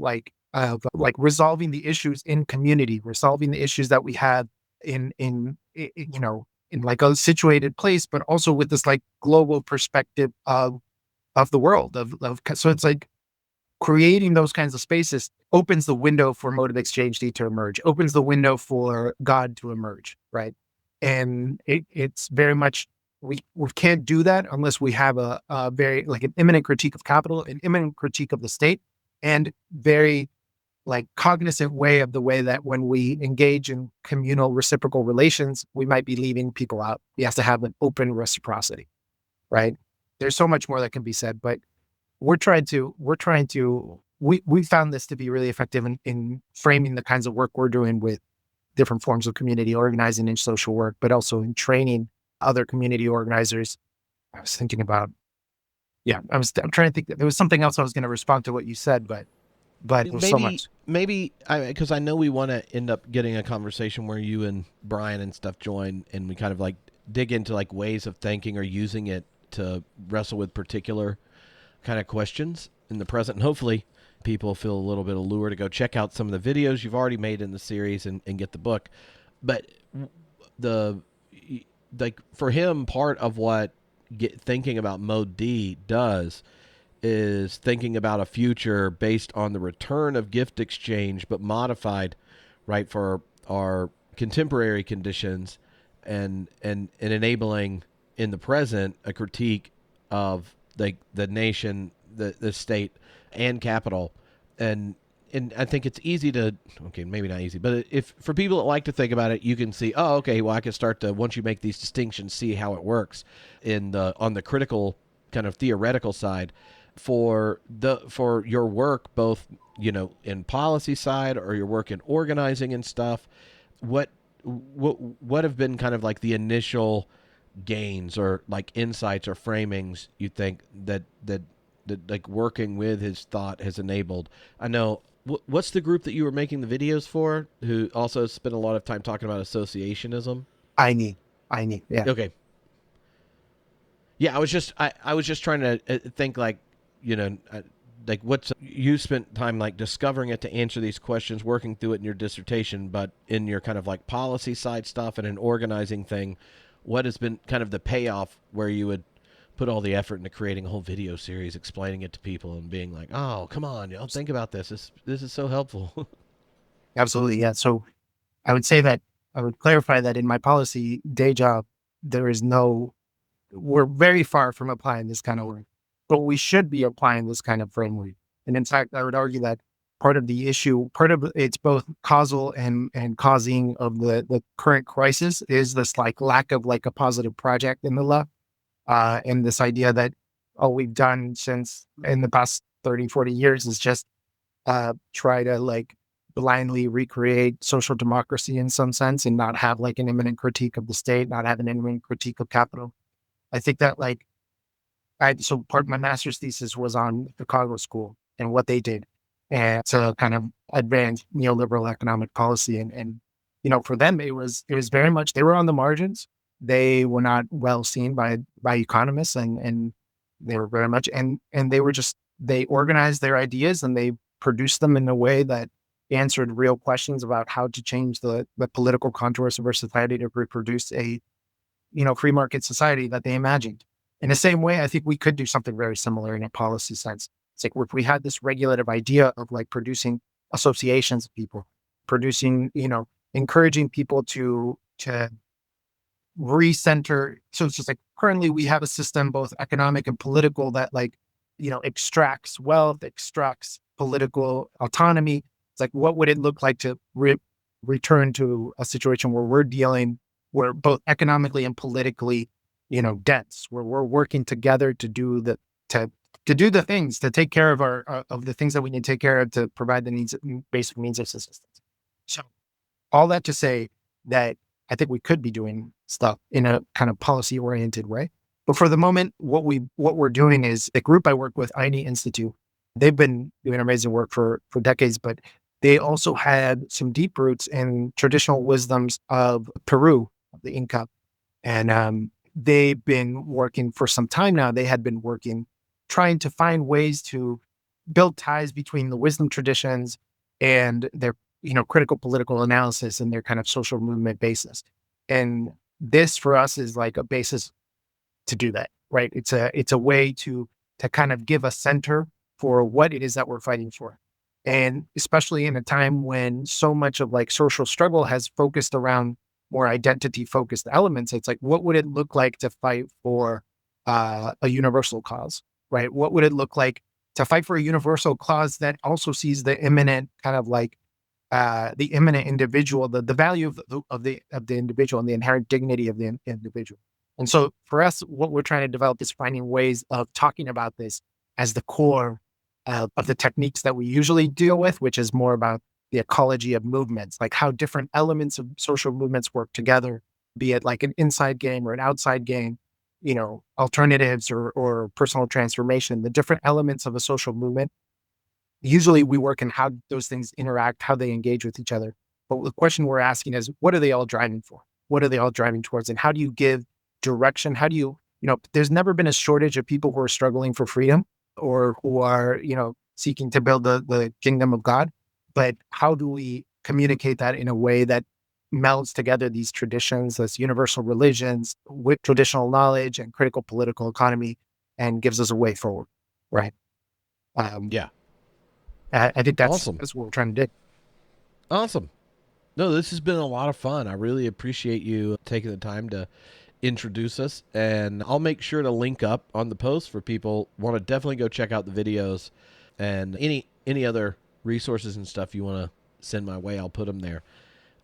resolving the issues in community, resolving the issues that we have in like a situated place, but also with this like global perspective of the world so it's like creating those kinds of spaces opens the window for mode of exchange D to emerge, opens the window for God to emerge, right? And it's very much, we can't do that unless we have a very like an imminent critique of capital, an imminent critique of the state, and very like cognizant way of the way that when we engage in communal reciprocal relations, we might be leaving people out. We have to have an open reciprocity, right? There's so much more that can be said, but we found this to be really effective in framing the kinds of work we're doing with different forms of community organizing and social work, but also in training other community organizers. I was thinking about, I'm trying to think, there was something else I was going to respond to what you said, but it was so Maybe, much. because I know we want to end up getting a conversation where you and Brian and stuff join, and we kind of like dig into like ways of thinking or using it to wrestle with particular kind of questions in the present. And hopefully people feel a little bit of lure to go check out some of the videos you've already made in the series and get the book. But the like for him, part of what thinking about mode D does is thinking about a future based on the return of gift exchange, but modified, right, for our contemporary conditions, and enabling in the present a critique of the nation, the state, and capital, and I think it's easy to, okay, maybe not easy, but if for people that like to think about it, you can see, oh, okay, well, I can start to, once you make these distinctions, see how it works on the critical kind of theoretical side for your work, both in policy side or your work in organizing and stuff. What have been kind of like the initial gains or like insights or framings you think that like working with his thought has enabled? I know, what's the group that you were making the videos for, who also spent a lot of time talking about associationism? I need, yeah. Okay. Yeah, I was just trying to think like, you know, like what's you spent time like discovering it to answer these questions, working through it in your dissertation, but in your kind of like policy side stuff and an organizing thing, what has been kind of the payoff where you would put all the effort into creating a whole video series, explaining it to people and being like, oh, come on, think about this. This is so helpful. Absolutely. Yeah. So I would say that I would clarify that in my policy day job, there is no, we're very far from applying this kind of work, but we should be applying this kind of framework. And in fact, I would argue that part of the issue, part of it's both causal and causing of the current crisis is this like lack of like a positive project in the left. And this idea that all we've done since in the past 30, 40 years is just try to like blindly recreate social democracy in some sense and not have like an imminent critique of the state, not have an imminent critique of capital. I think that like so part of my master's thesis was on Chicago school. and what they did, and to kind of advance neoliberal economic policy. And for them, it was very much, they were on the margins. They were not well seen by economists, and they were very much, and they were just, they organized their ideas and they produced them in a way that answered real questions about how to change the political contours of our society to reproduce a free market society that they imagined. In the same way, I think we could do something very similar in a policy sense. It's like if we had this regulative idea of like producing associations of people, producing, encouraging people to recenter. So it's just like currently we have a system, both economic and political, that like, extracts wealth, extracts political autonomy. It's like, what would it look like to return to a situation where we're both economically and politically, dense, where we're working together to do the things, to take care of of the things that we need to take care of, to provide the basic means of subsistence. So all that to say that I think we could be doing stuff in a kind of policy oriented way. But for the moment, what we're doing is a group I work with, Aini Institute. They've been doing amazing work for decades, but they also had some deep roots in traditional wisdoms of Peru, of the Inca. And they've been working for some time now. They had been working, trying to find ways to build ties between the wisdom traditions and their, critical political analysis and their kind of social movement basis. And this for us is like a basis to do that, right? It's a way to kind of give a center for what it is that we're fighting for. And especially in a time when so much of like social struggle has focused around more identity focused elements, it's like, what would it look like to fight for a universal cause, right? What would it look like to fight for a universal cause that also sees the imminent kind of like the imminent individual, the value of the individual and the inherent dignity of the individual. And so for us, what we're trying to develop is finding ways of talking about this as the core of the techniques that we usually deal with, which is more about the ecology of movements, like how different elements of social movements work together, be it like an inside game or an outside game, alternatives or personal transformation, the different elements of a social movement. Usually we work in how those things interact, how they engage with each other. But the question we're asking is, what are they all driving for? What are they all driving towards? And how do you give direction? How do you, there's never been a shortage of people who are struggling for freedom or who are, seeking to build the kingdom of God. But how do we communicate that in a way that melds together these traditions, these universal religions with traditional knowledge and critical political economy, and gives us a way forward, right? Yeah. I think that's Awesome. what we're trying to do. Awesome. No, this has been a lot of fun. I really appreciate you taking the time to introduce us, and I'll make sure to link up on the post for people want to definitely go check out the videos, and any other resources and stuff you want to send my way, I'll put them there.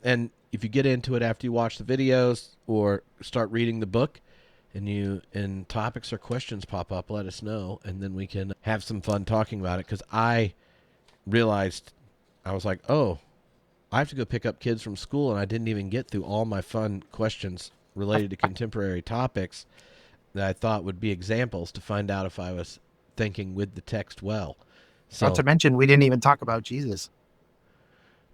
And if you get into it after you watch the videos or start reading the book and topics or questions pop up, let us know, and then we can have some fun talking about it, because I realized, I was like, oh, I have to go pick up kids from school, and I didn't even get through all my fun questions related to contemporary topics that I thought would be examples to find out if I was thinking with the text well. So, Not to mention, we didn't even talk about Jesus.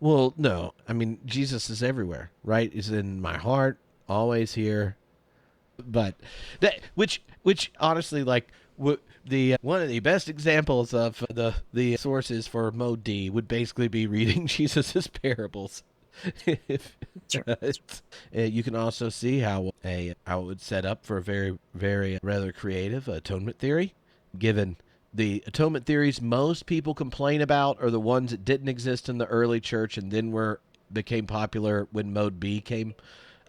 well, no, I mean, Jesus is everywhere, right? He's in my heart, always here. But that, which honestly, like, the one of the best examples of the sources for Mode D would basically be reading Jesus's parables. If, Sure. you can also see how it would set up for a very, very rather creative atonement theory, given the atonement theories most people complain about are the ones that didn't exist in the early church and then became popular when Mode B came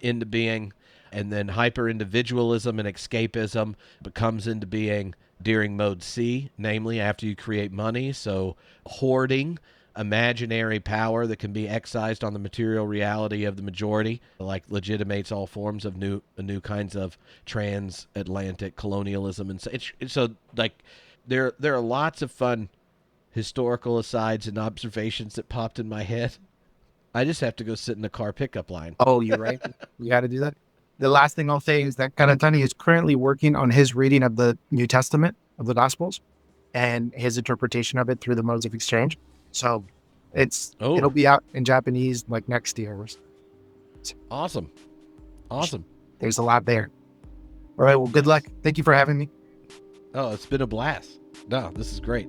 into being. And then hyper individualism and escapism comes into being during Mode C, namely after you create money. So hoarding imaginary power that can be excised on the material reality of the majority, like legitimates all forms of new kinds of transatlantic colonialism. And so like there are lots of fun historical asides and observations that popped in my head. I just have to go sit in the car pickup line. Oh, you're right. You got to do that. The last thing I'll say is that Karatani is currently working on his reading of the New Testament, of the Gospels. and his interpretation of it through the modes of exchange. So it'll Oh, be out in Japanese like next year. awesome. Awesome. There's a lot there. All right. Well, good luck. Thank you for having me. Oh, it's been a blast. No, this is great.